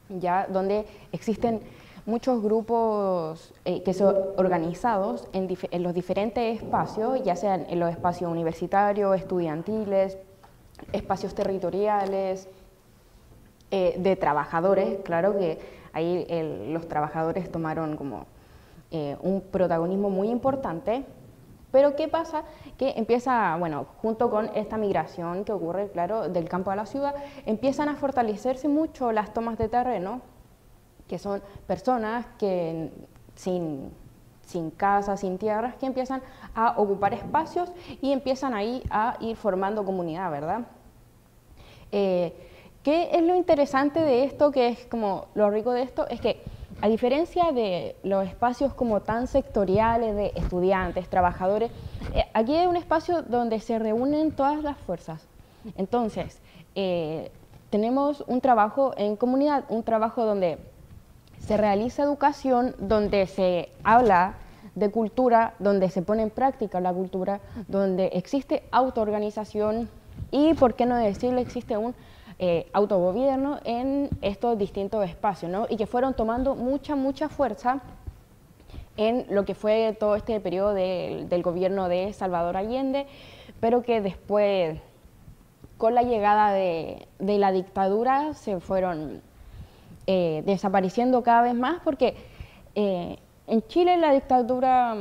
S6: ya donde existen muchos grupos que son organizados en los diferentes espacios, ya sean en los espacios universitarios, estudiantiles, espacios territoriales, de trabajadores. Claro que ahí los trabajadores tomaron como un protagonismo muy importante, pero ¿qué pasa? Que empieza, bueno, junto con esta migración que ocurre, claro, del campo a la ciudad, empiezan a fortalecerse mucho las tomas de terreno, que son personas que sin casa, sin tierras, que empiezan a ocupar espacios y empiezan ahí a ir formando comunidad, ¿verdad? ¿Qué es lo interesante de esto? Que es como lo rico de esto, es que a diferencia de los espacios como tan sectoriales de estudiantes, trabajadores, aquí hay un espacio donde se reúnen todas las fuerzas. Entonces, tenemos un trabajo en comunidad, un trabajo donde se realiza educación, donde se habla de cultura, donde se pone en práctica la cultura, donde existe autoorganización y, por qué no decirlo, existe un autogobierno en estos distintos espacios, ¿no? Y que fueron tomando mucha fuerza en lo que fue todo este periodo del gobierno de Salvador Allende, pero que después, con la llegada de la dictadura, se fueron desapareciendo cada vez más, porque en Chile la dictadura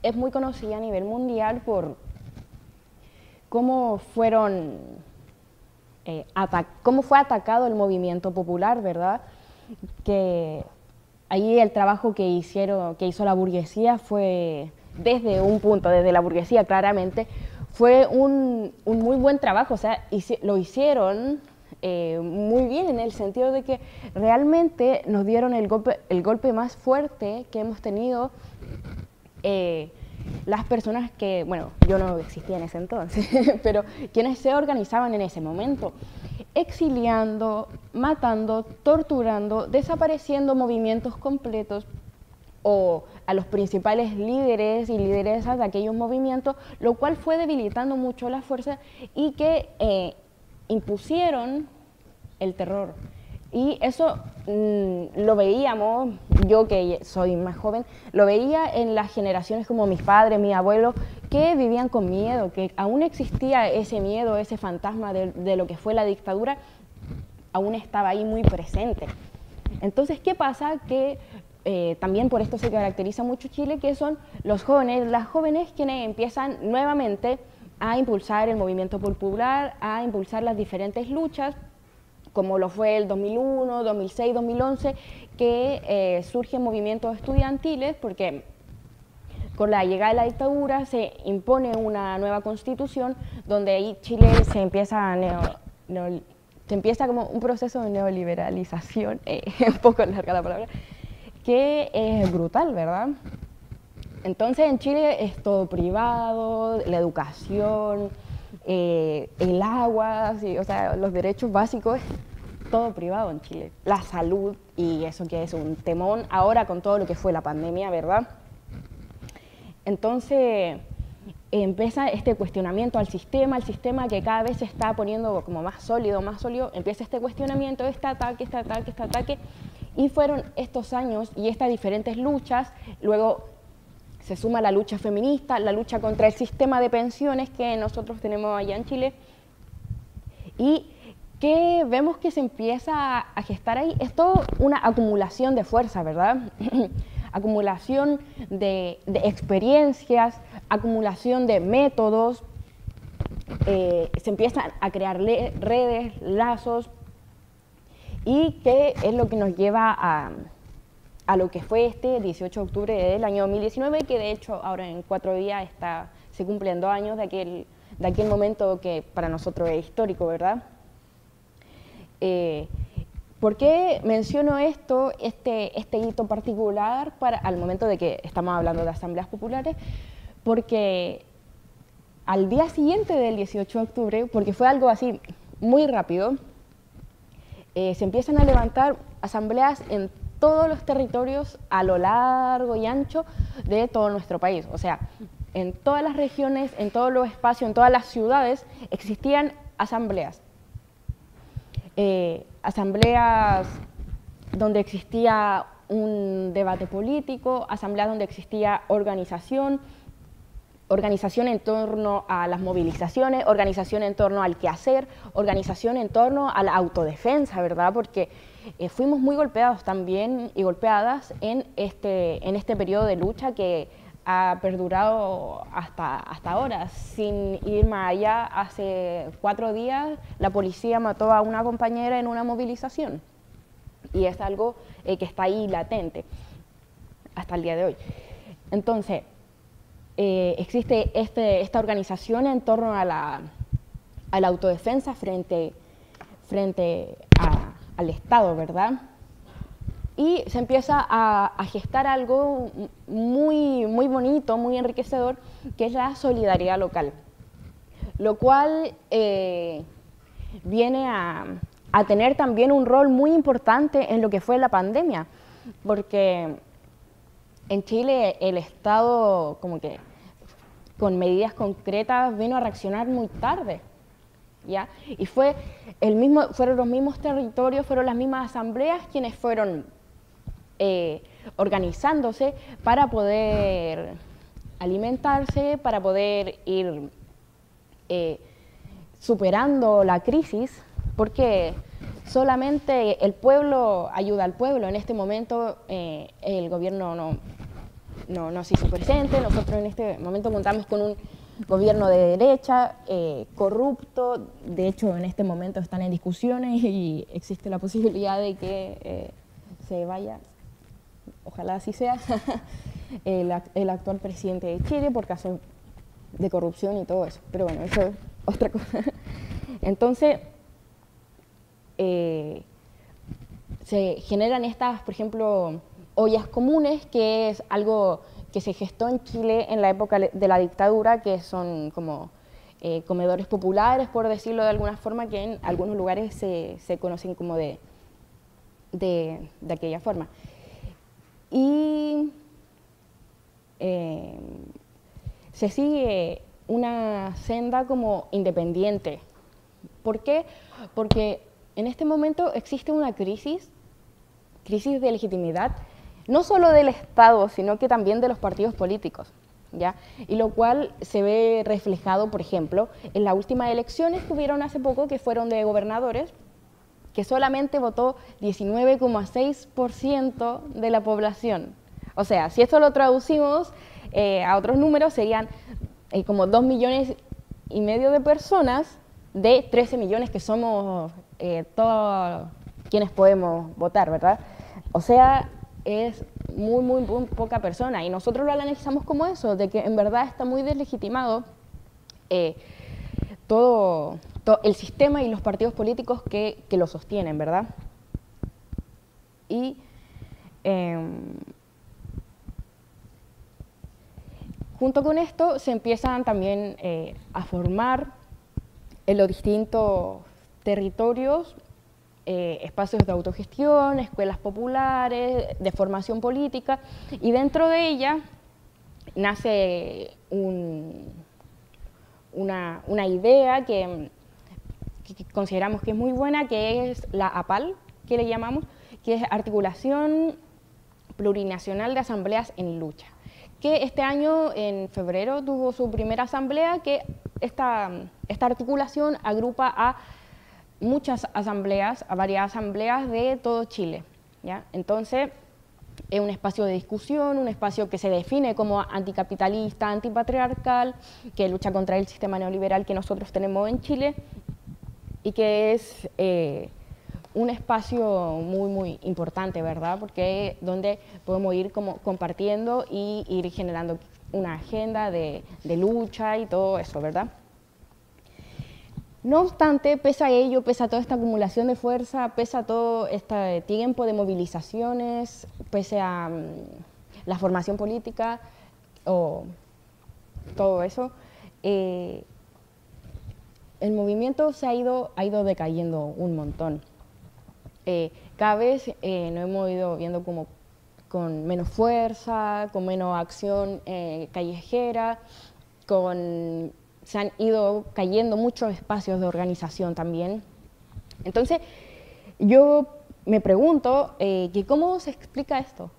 S6: es muy conocida a nivel mundial por cómo cómo fue atacado el movimiento popular, ¿verdad? Que ahí el trabajo que hizo la burguesía fue, desde la burguesía claramente, fue un muy buen trabajo, o sea, lo hicieron muy bien, en el sentido de que realmente nos dieron el golpe más fuerte que hemos tenido las personas que, bueno, yo no existía en ese entonces, pero quienes se organizaban en ese momento, exiliando, matando, torturando, desapareciendo movimientos completos o a los principales líderes y lideresas de aquellos movimientos, lo cual fue debilitando mucho la fuerza y que impusieron el terror. Y eso lo veíamos, yo que soy más joven, lo veía en las generaciones como mis padres, mis abuelos, que vivían con miedo, que aún existía ese miedo, ese fantasma de lo que fue la dictadura, aún estaba ahí muy presente. Entonces, ¿qué pasa? Que también por esto se caracteriza mucho Chile, que son los jóvenes, las jóvenes quienes empiezan nuevamente a impulsar el movimiento popular, a impulsar las diferentes luchas, como lo fue el 2001, 2006, 2011, que surgen movimientos estudiantiles, porque con la llegada de la dictadura se impone una nueva constitución, donde ahí Chile se empieza como un proceso de neoliberalización, un poco larga la palabra, que es brutal, ¿verdad? Entonces en Chile es todo privado, la educación, el agua, sí, o sea, los derechos básicos, todo privado en Chile. La salud, y eso que es un temón ahora con todo lo que fue la pandemia, ¿verdad? Entonces empieza este cuestionamiento al sistema, el sistema que cada vez se está poniendo como más sólido, empieza este cuestionamiento, este ataque, y fueron estos años y estas diferentes luchas. Luego se suma la lucha feminista, la lucha contra el sistema de pensiones que nosotros tenemos allá en Chile, y que vemos que se empieza a gestar ahí. Es todo una acumulación de fuerza, ¿verdad? Acumulación de experiencias, acumulación de métodos, se empiezan a crear redes, lazos, y que es lo que nos lleva a lo que fue este 18 de octubre del año 2019, que de hecho ahora en 4 días se cumplen 2 años de aquel momento que para nosotros es histórico, ¿verdad? ¿Por qué menciono esto, este hito particular al momento de que estamos hablando de asambleas populares? Porque al día siguiente del 18 de octubre, porque fue algo así muy rápido, se empiezan a levantar asambleas en todos los territorios a lo largo y ancho de todo nuestro país. O sea, en todas las regiones, en todos los espacios, en todas las ciudades, existían asambleas. Asambleas donde existía un debate político, asambleas donde existía organización en torno a las movilizaciones, organización en torno al quehacer, organización en torno a la autodefensa, ¿verdad? Porque fuimos muy golpeados también y golpeadas en este periodo de lucha que ha perdurado hasta ahora. Sin ir más allá, hace 4 días la policía mató a una compañera en una movilización y es algo que está ahí latente hasta el día de hoy. Entonces, existe esta organización en torno a la autodefensa frente al Estado, ¿verdad? Y se empieza a gestar algo muy bonito, muy enriquecedor, que es la solidaridad local, lo cual viene a tener también un rol muy importante en lo que fue la pandemia, porque en Chile el Estado, como que con medidas concretas, vino a reaccionar muy tarde, ¿ya? Y fueron los mismos territorios, fueron las mismas asambleas quienes fueron organizándose para poder alimentarse, para poder ir superando la crisis, porque solamente el pueblo ayuda al pueblo. En este momento el gobierno no se hizo presente. Nosotros en este momento contamos con un gobierno de derecha, corrupto. De hecho, en este momento están en discusiones y existe la posibilidad de que se vaya, ojalá así sea, el actual presidente de Chile por casos de corrupción y todo eso. Pero bueno, eso es otra cosa. Entonces, se generan estas, por ejemplo, ollas comunes, que es algo que se gestó en Chile en la época de la dictadura, que son como comedores populares, por decirlo de alguna forma, que en algunos lugares se conocen como de aquella forma. Y se sigue una senda como independiente. ¿Por qué? Porque en este momento existe una crisis de legitimidad, no solo del Estado, sino que también de los partidos políticos, ¿ya? Y lo cual se ve reflejado, por ejemplo, en las últimas elecciones que hubieron hace poco, que fueron de gobernadores, que solamente votó 19,6% de la población. O sea, si esto lo traducimos a otros números, serían como 2,5 millones de personas de 13 millones que somos todos quienes podemos votar, ¿verdad? O sea, es muy poca persona, y nosotros lo analizamos como eso, de que en verdad está muy deslegitimado todo el sistema y los partidos políticos que lo sostienen, ¿verdad? Y junto con esto se empiezan también a formar en los distintos territorios espacios de autogestión, escuelas populares, de formación política, y dentro de ella nace una idea que consideramos que es muy buena, que es la APAL, que le llamamos, que es Articulación Plurinacional de Asambleas en Lucha, que este año, en febrero, tuvo su primera asamblea, que esta articulación agrupa a muchas asambleas, a varias asambleas de todo Chile, ¿ya? Entonces, es un espacio de discusión, un espacio que se define como anticapitalista, antipatriarcal, que lucha contra el sistema neoliberal que nosotros tenemos en Chile, y que es un espacio muy importante, ¿verdad? Porque es donde podemos ir como compartiendo y ir generando una agenda de lucha y todo eso, ¿verdad? No obstante, pese a ello, pese a toda esta acumulación de fuerza, pese a todo este tiempo de movilizaciones, pese a la formación política o todo eso, el movimiento ha ido decayendo un montón. Cada vez nos hemos ido viendo como con menos fuerza, con menos acción callejera, se han ido cayendo muchos espacios de organización también. Entonces, yo me pregunto que ¿cómo se explica esto?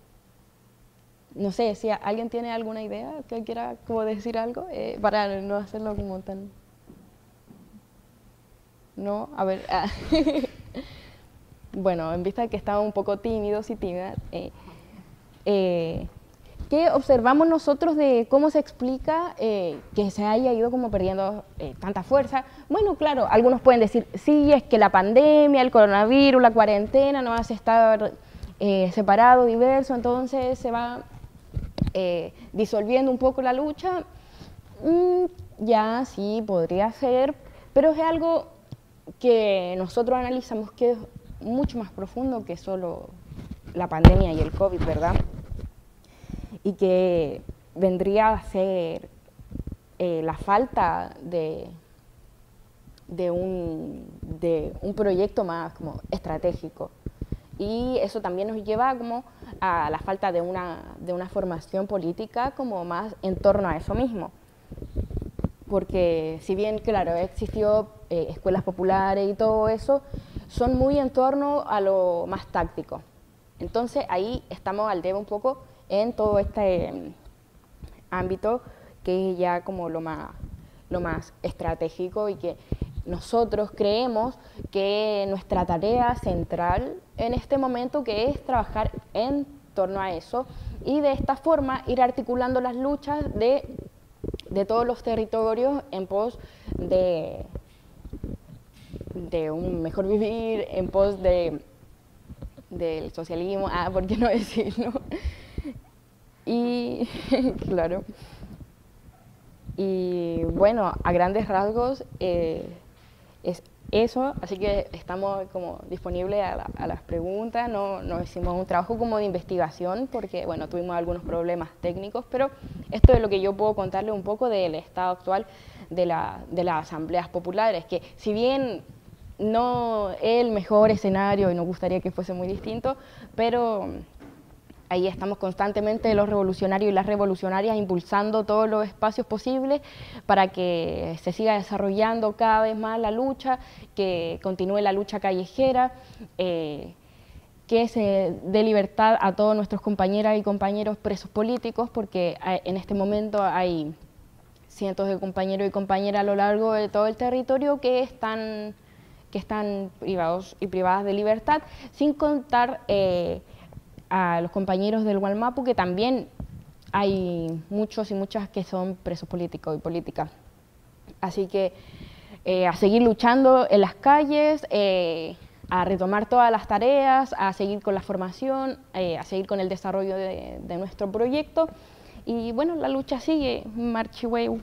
S6: No sé, si alguien tiene alguna idea que quiera como decir algo, para no hacerlo como tan... No, a ver... Bueno, en vista de que estaba un poco tímidos y tímidas, ¿qué observamos nosotros de cómo se explica que se haya ido como perdiendo tanta fuerza? Bueno, claro, algunos pueden decir, sí, es que la pandemia, el coronavirus, la cuarentena nos hace estar separados, diversos, entonces se va disolviendo un poco la lucha. Ya, sí, podría ser, pero es algo que nosotros analizamos que es mucho más profundo que solo la pandemia y el COVID, ¿verdad? Y que vendría a ser la falta de un proyecto más como estratégico. Y eso también nos lleva como a la falta de una formación política como más en torno a eso mismo. Porque si bien, claro, existió escuelas populares y todo eso, son muy en torno a lo más táctico. Entonces ahí estamos al debe un poco en todo este ámbito que es ya como lo más estratégico, y que nosotros creemos que nuestra tarea central en este momento que es trabajar en torno a eso y de esta forma ir articulando las luchas de todos los territorios en pos de un mejor vivir, en pos del socialismo, ¿por qué no decirlo? Y claro, y bueno, a grandes rasgos es eso, así que estamos como disponibles a las preguntas. No hicimos un trabajo como de investigación porque, bueno, tuvimos algunos problemas técnicos, pero esto es lo que yo puedo contarle un poco del estado actual de las asambleas populares, que si bien no es el mejor escenario y nos gustaría que fuese muy distinto, pero ahí estamos constantemente los revolucionarios y las revolucionarias impulsando todos los espacios posibles para que se siga desarrollando cada vez más la lucha, que continúe la lucha callejera, que se dé libertad a todos nuestros compañeras y compañeros presos políticos, porque en este momento hay cientos de compañeros y compañeras a lo largo de todo el territorio que están privados y privadas de libertad, sin contar a los compañeros del Gualmapu, que también hay muchos y muchas que son presos políticos y políticas. Así que a seguir luchando en las calles, a retomar todas las tareas, a seguir con la formación, a seguir con el desarrollo de nuestro proyecto. Y bueno, la lucha sigue, Marchihueu.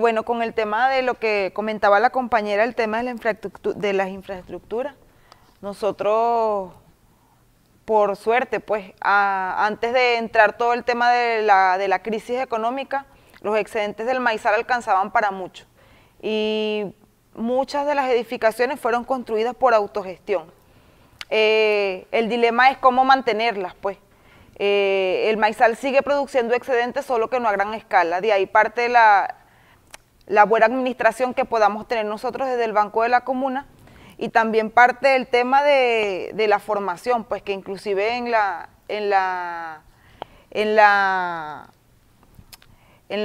S5: Bueno, con el tema de lo que comentaba la compañera, el tema de las infraestructuras, nosotros, por suerte, pues, antes de entrar todo el tema de la crisis económica, los excedentes del maizal alcanzaban para mucho. Y muchas de las edificaciones fueron construidas por autogestión. El dilema es cómo mantenerlas, pues. El maizal sigue produciendo excedentes, solo que no a gran escala. De ahí parte la buena administración que podamos tener nosotros desde el Banco de la Comuna, y también parte del tema de la formación, pues que inclusive en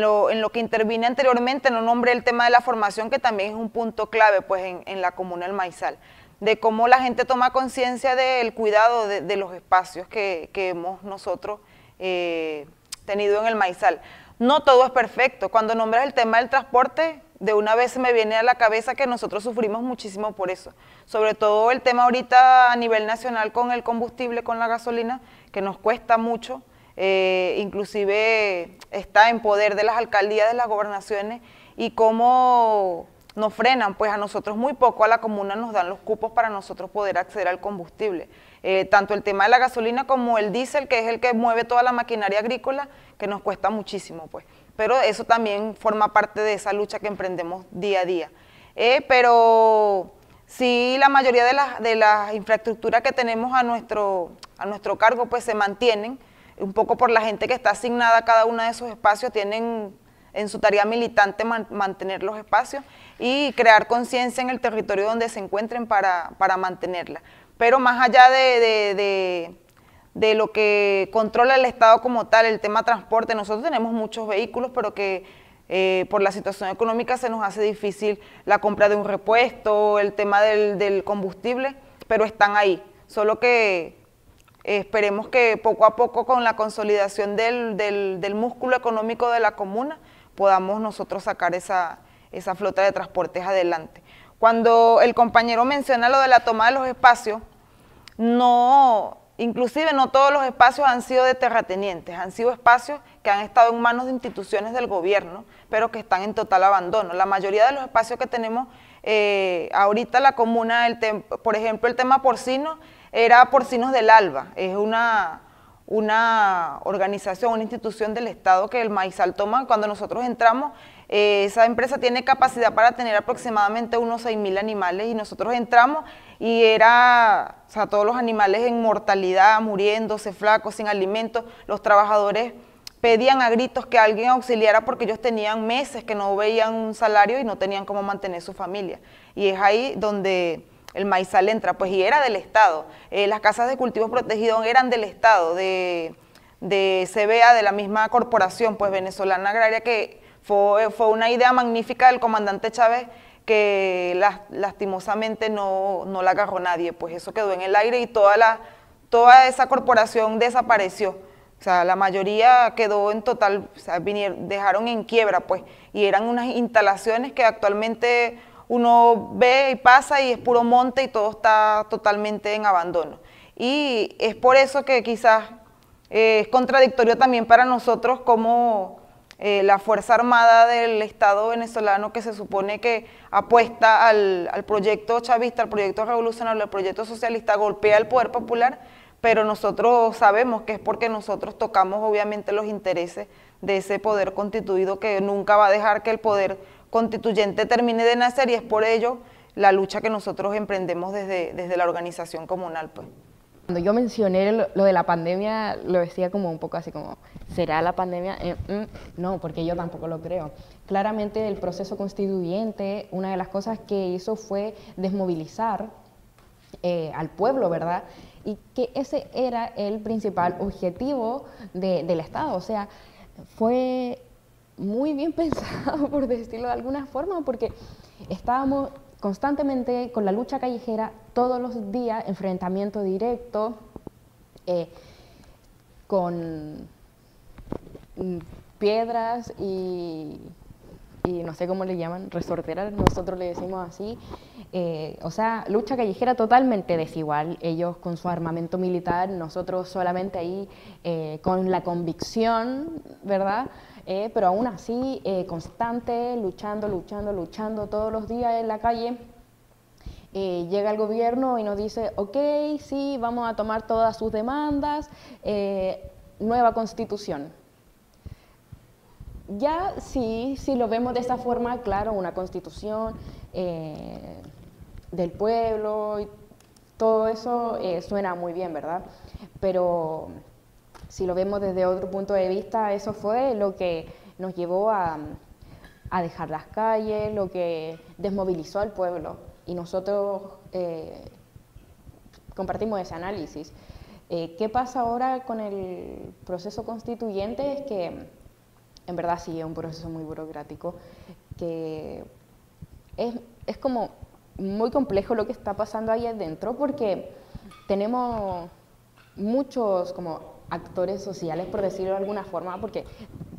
S5: lo que intervine anteriormente no nombré el tema de la formación, que también es un punto clave pues en la Comuna del Maizal, de cómo la gente toma conciencia del cuidado de los espacios que hemos nosotros tenido en el Maizal. No todo es perfecto. Cuando nombras el tema del transporte, de una vez se me viene a la cabeza que nosotros sufrimos muchísimo por eso. Sobre todo el tema ahorita a nivel nacional con el combustible, con la gasolina, que nos cuesta mucho. Inclusive está en poder de las alcaldías, de las gobernaciones, y cómo nos frenan, pues a nosotros muy poco, a la comuna nos dan los cupos para nosotros poder acceder al combustible. Tanto el tema de la gasolina como el diésel, que es el que mueve toda la maquinaria agrícola, que nos cuesta muchísimo, pues. pero eso también forma parte de esa lucha que emprendemos día a día. Pero sí, la mayoría de las infraestructuras que tenemos a nuestro cargo pues se mantienen, un poco por la gente que está asignada a cada uno de esos espacios, tienen en su tarea militante mantener los espacios y crear conciencia en el territorio donde se encuentren para mantenerla. Pero más allá de lo que controla el Estado como tal, el tema transporte, nosotros tenemos muchos vehículos, pero que por la situación económica se nos hace difícil la compra de un repuesto, el tema del combustible, pero están ahí. Solo que esperemos que poco a poco con la consolidación del músculo económico de la comuna podamos nosotros sacar esa flota de transportes adelante. Cuando el compañero menciona lo de la toma de los espacios, inclusive no todos los espacios han sido de terratenientes, han sido espacios que han estado en manos de instituciones del gobierno, pero que están en total abandono. La mayoría de los espacios que tenemos ahorita la comuna, por ejemplo, el tema porcino, era Porcinos del Alba, es una organización, una institución del Estado que el Maizal toma. Cuando nosotros entramos, esa empresa tiene capacidad para tener aproximadamente unos 6.000 animales y nosotros entramos y todos los animales en mortalidad, muriéndose, flacos, sin alimentos. Los trabajadores pedían a gritos que alguien auxiliara porque ellos tenían meses que no veían un salario y no tenían cómo mantener su familia. Y es ahí donde el Maizal entra, pues, y era del Estado. Las casas de cultivos protegidos eran del Estado, de CBA, de la misma corporación pues Venezolana Agraria, que fue una idea magnífica del comandante Chávez que lastimosamente no la agarró nadie, pues eso quedó en el aire y toda esa corporación desapareció. O sea, la mayoría quedó en total, dejaron en quiebra, pues, y eran unas instalaciones que actualmente uno ve y pasa y es puro monte y todo está totalmente en abandono. Y es por eso que quizás es contradictorio también para nosotros como la Fuerza Armada del Estado venezolano, que se supone que apuesta al proyecto chavista, al proyecto revolucionario, al proyecto socialista, golpea al poder popular, pero nosotros sabemos que es porque nosotros tocamos obviamente los intereses de ese poder constituido que nunca va a dejar que el poder constituyente termine de nacer, y es por ello la lucha que nosotros emprendemos desde la organización comunal, pues.
S6: Cuando yo mencioné lo de la pandemia, lo decía como un poco así como, ¿será la pandemia? No, porque yo tampoco lo creo. Claramente el proceso constituyente, una de las cosas que hizo fue desmovilizar al pueblo, ¿verdad? Y que ese era el principal objetivo del Estado. O sea, fue muy bien pensado, por decirlo de alguna forma, porque estábamos constantemente con la lucha callejera, todos los días, enfrentamiento directo, con piedras y no sé cómo le llaman, resorteras, nosotros le decimos así. O sea, lucha callejera totalmente desigual, ellos con su armamento militar, nosotros solamente ahí con la convicción, ¿verdad? Pero aún así, constante, luchando todos los días en la calle. Llega el gobierno y nos dice, ok, sí, vamos a tomar todas sus demandas, nueva constitución. Ya si lo vemos de esa forma, claro, una constitución del pueblo, y todo eso suena muy bien, ¿verdad? Pero si lo vemos desde otro punto de vista, eso fue lo que nos llevó a dejar las calles, lo que desmovilizó al pueblo. Y nosotros compartimos ese análisis. ¿Qué pasa ahora con el proceso constituyente? Es que en verdad sí es un proceso muy burocrático, que es como muy complejo lo que está pasando ahí adentro, porque tenemos muchos como actores sociales, por decirlo de alguna forma, porque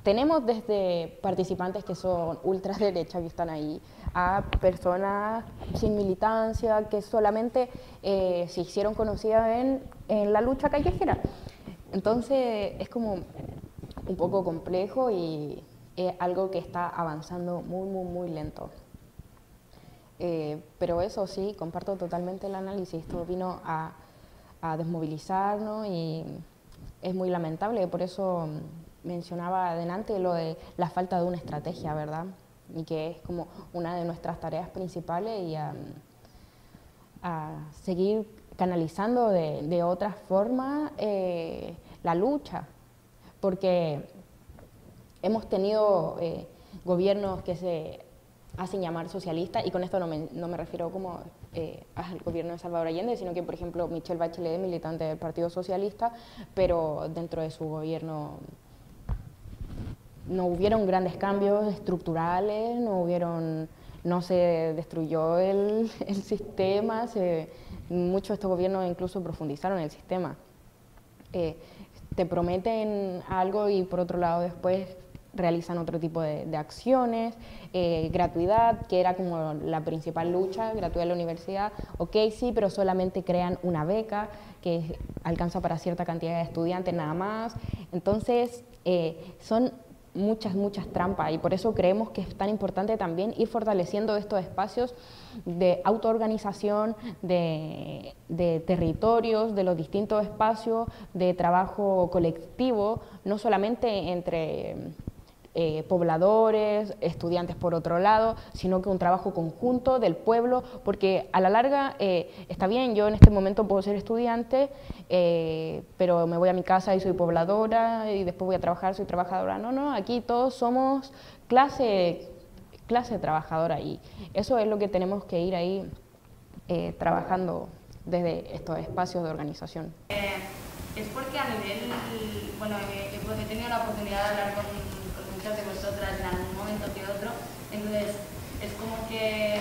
S6: tenemos desde participantes que son ultraderecha, que están ahí, a personas sin militancia, que solamente se hicieron conocidas en la lucha callejera. Entonces es como un poco complejo y es algo que está avanzando muy lento. Pero eso sí, comparto totalmente el análisis. Esto vino a desmovilizarnos y es muy lamentable. Por eso mencionaba adelante lo de la falta de una estrategia, ¿verdad? Y que es como una de nuestras tareas principales y a seguir canalizando de otra forma la lucha, porque hemos tenido gobiernos que se hacen llamar socialistas, y con esto no me refiero como al gobierno de Salvador Allende, sino que, por ejemplo, Michelle Bachelet, militante del Partido Socialista, pero dentro de su gobierno no hubieron grandes cambios estructurales, no se destruyó el sistema, muchos de estos gobiernos incluso profundizaron el sistema. Te prometen algo y por otro lado después realizan otro tipo de acciones, gratuidad, que era como la principal lucha, gratuidad de la universidad, ok, sí, pero solamente crean una beca que alcanza para cierta cantidad de estudiantes nada más. Entonces, son muchas trampas, y por eso creemos que es tan importante también ir fortaleciendo estos espacios de autoorganización, de territorios, de los distintos espacios de trabajo colectivo, no solamente entre pobladores, estudiantes por otro lado, sino que un trabajo conjunto del pueblo, porque a la larga está bien, yo en este momento puedo ser estudiante, pero me voy a mi casa y soy pobladora, y después voy a trabajar, soy trabajadora. No, aquí todos somos clase trabajadora, y eso es lo que tenemos que ir ahí trabajando desde estos espacios de organización.
S7: Es porque a nivel, bueno, he tenido la oportunidad de hablar con muchas de vosotras en algún momento que otro, entonces es como que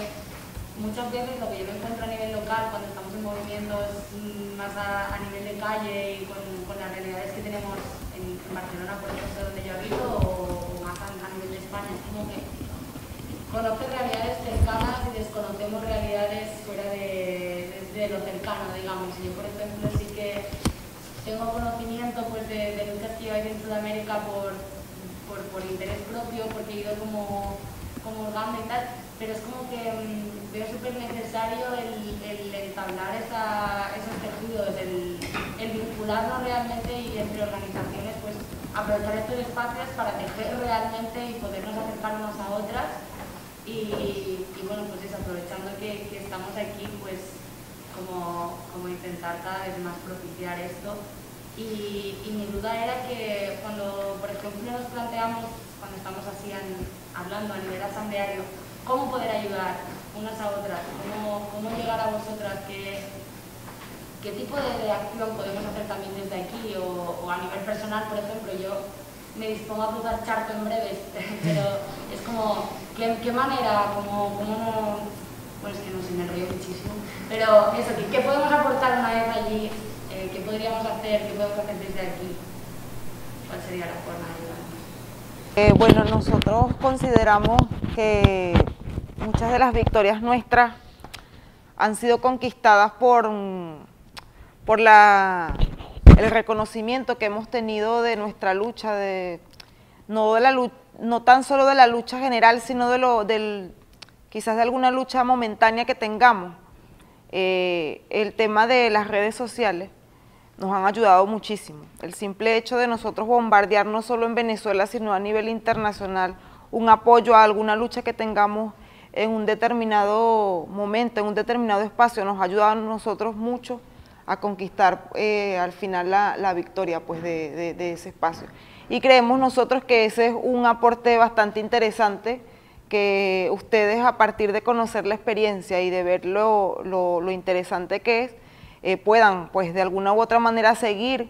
S7: muchas veces lo que yo me encuentro a nivel local cuando estamos en movimientos más a nivel de calle y con las realidades que tenemos en Barcelona, por ejemplo, donde yo habito, o más a nivel de España, es como que conozco realidades cercanas y desconocemos realidades fuera de lo cercano, digamos. Yo, por ejemplo, sí que tengo conocimiento pues, de luchas que hay en Sudamérica por interés propio, porque he ido como orgando y tal, pero es como que veo súper necesario el entablar esos tejidos, el vincularnos realmente, y entre organizaciones pues aprovechar estos espacios para tejer realmente y podernos acercar unas a otras, y bueno, pues eso, aprovechando que estamos aquí, pues como intentar cada vez más propiciar esto. Y mi duda era que cuando, por ejemplo, nos planteamos, cuando estamos así hablando a nivel asambleario, cómo poder ayudar unas a otras, cómo llegar a vosotras, qué tipo de acción podemos hacer también desde aquí, o a nivel personal, por ejemplo, yo me dispongo a cruzar charco en breves, pero es como, ¿qué manera, cómo no, bueno, es que no sé, me enrollo muchísimo, pero eso, ¿qué podemos aportar una vez allí? ¿Qué podríamos hacer? ¿Qué podemos hacer desde aquí? ¿Cuál sería la forma de ayudar?
S5: Bueno, nosotros consideramos que muchas de las victorias nuestras han sido conquistadas por el reconocimiento que hemos tenido de nuestra lucha, no tan solo de la lucha general, sino quizás de alguna lucha momentánea que tengamos. El tema de las redes sociales nos han ayudado muchísimo. El simple hecho de nosotros bombardear no solo en Venezuela, sino a nivel internacional, un apoyo a alguna lucha que tengamos en un determinado momento, en un determinado espacio, nos ayuda a nosotros mucho a conquistar al final la victoria pues, de ese espacio. Y creemos nosotros que ese es un aporte bastante interesante, que ustedes, a partir de conocer la experiencia y de ver lo interesante que es, puedan pues de alguna u otra manera seguir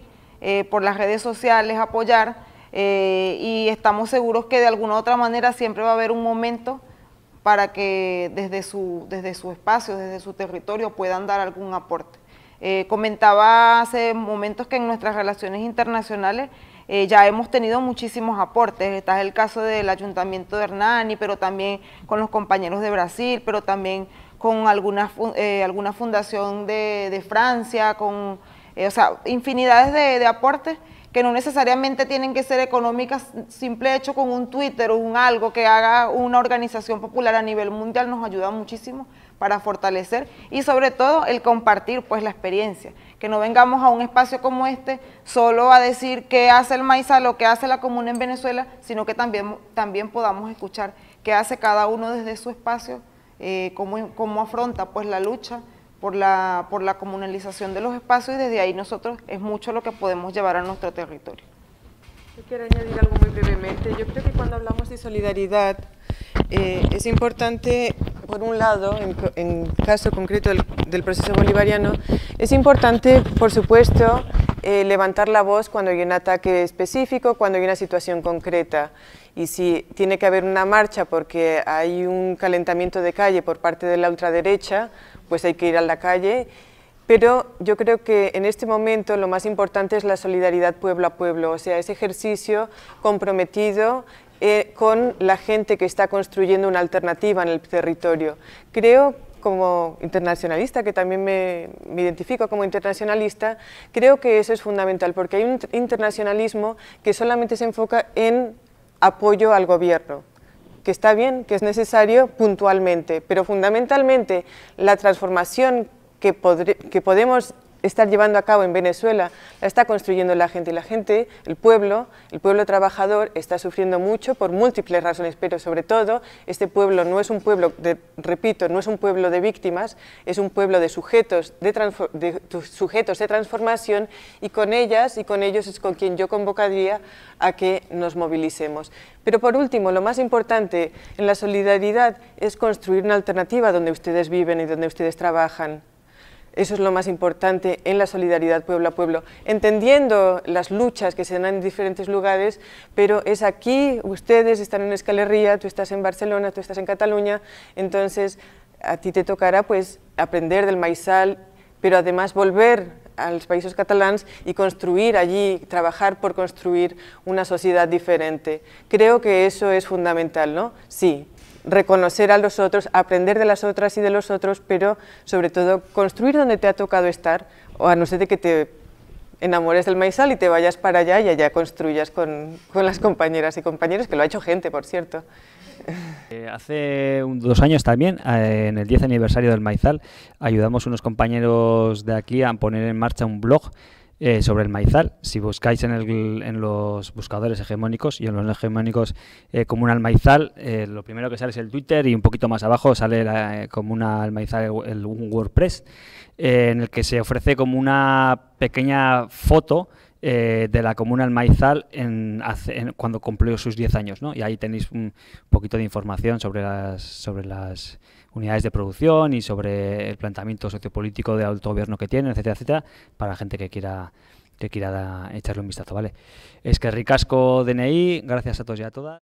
S5: por las redes sociales, apoyar, y estamos seguros que de alguna u otra manera siempre va a haber un momento para que desde su espacio, desde su territorio, puedan dar algún aporte. Comentaba hace momentos que en nuestras relaciones internacionales ya hemos tenido muchísimos aportes. Está el caso del Ayuntamiento de Hernani, pero también con los compañeros de Brasil, pero también con alguna fundación de Francia, o sea, infinidades de aportes que no necesariamente tienen que ser económicas. Simple hecho con un Twitter o algo que haga una organización popular a nivel mundial nos ayuda muchísimo para fortalecer y sobre todo el compartir pues la experiencia, que no vengamos a un espacio como este solo a decir qué hace el Maizal o qué hace la comuna en Venezuela, sino que también podamos escuchar qué hace cada uno desde su espacio, cómo afronta pues la lucha por la comunalización de los espacios, y desde ahí nosotros es mucho lo que podemos llevar a nuestro territorio.
S3: Yo quiero añadir algo muy brevemente. Yo creo que cuando hablamos de solidaridad es importante, por un lado, en caso concreto del proceso bolivariano, es importante, por supuesto, levantar la voz cuando hay un ataque específico, cuando hay una situación concreta. Y si tiene que haber una marcha porque hay un calentamiento de calle por parte de la ultraderecha, pues hay que ir a la calle. Pero yo creo que en este momento lo más importante es la solidaridad pueblo a pueblo, o sea, ese ejercicio comprometido con la gente que está construyendo una alternativa en el territorio. Creo, como internacionalista, que también me identifico como internacionalista, creo que eso es fundamental, porque hay un internacionalismo que solamente se enfoca en apoyo al gobierno, que está bien, que es necesario puntualmente, pero fundamentalmente la transformación que podemos estar llevando a cabo en Venezuela la está construyendo la gente, y la gente, el pueblo trabajador está sufriendo mucho por múltiples razones, pero sobre todo este pueblo no es un pueblo, repito, no es un pueblo de víctimas, es un pueblo de sujetos de transformación, y con ellas y con ellos es con quien yo convocaría a que nos movilicemos. Pero por último, lo más importante en la solidaridad es construir una alternativa donde ustedes viven y donde ustedes trabajan. Eso es lo más importante en la solidaridad pueblo a pueblo, entendiendo las luchas que se dan en diferentes lugares, pero es aquí, ustedes están en Euskal Herria, tú estás en Barcelona, tú estás en Cataluña, entonces a ti te tocará pues aprender del Maizal, pero además volver a los países catalanes y construir allí, trabajar por construir una sociedad diferente. Creo que eso es fundamental, ¿no? Sí. Reconocer a los otros, aprender de las otras y de los otros, pero sobre todo construir donde te ha tocado estar, o a no ser de que te enamores del Maizal y te vayas para allá y allá construyas con las compañeras y compañeros, que lo ha hecho gente, por cierto.
S2: Hace 2 años también, en el 10 aniversario del Maizal, ayudamos unos compañeros de aquí a poner en marcha un blog sobre el Maizal. Si buscáis en los buscadores hegemónicos y en los no hegemónicos Comuna El Maizal, lo primero que sale es el Twitter, y un poquito más abajo sale la Comuna El Maizal, un WordPress, en el que se ofrece como una pequeña foto de la Comuna El Maizal cuando cumplió sus 10 años, ¿no? Y ahí tenéis un poquito de información sobre las unidades de producción y sobre el planteamiento sociopolítico de autogobierno que tienen, etcétera, etcétera, para la gente que quiera echarle un vistazo, ¿vale? Es que ricasco DNI, gracias a todos y a todas.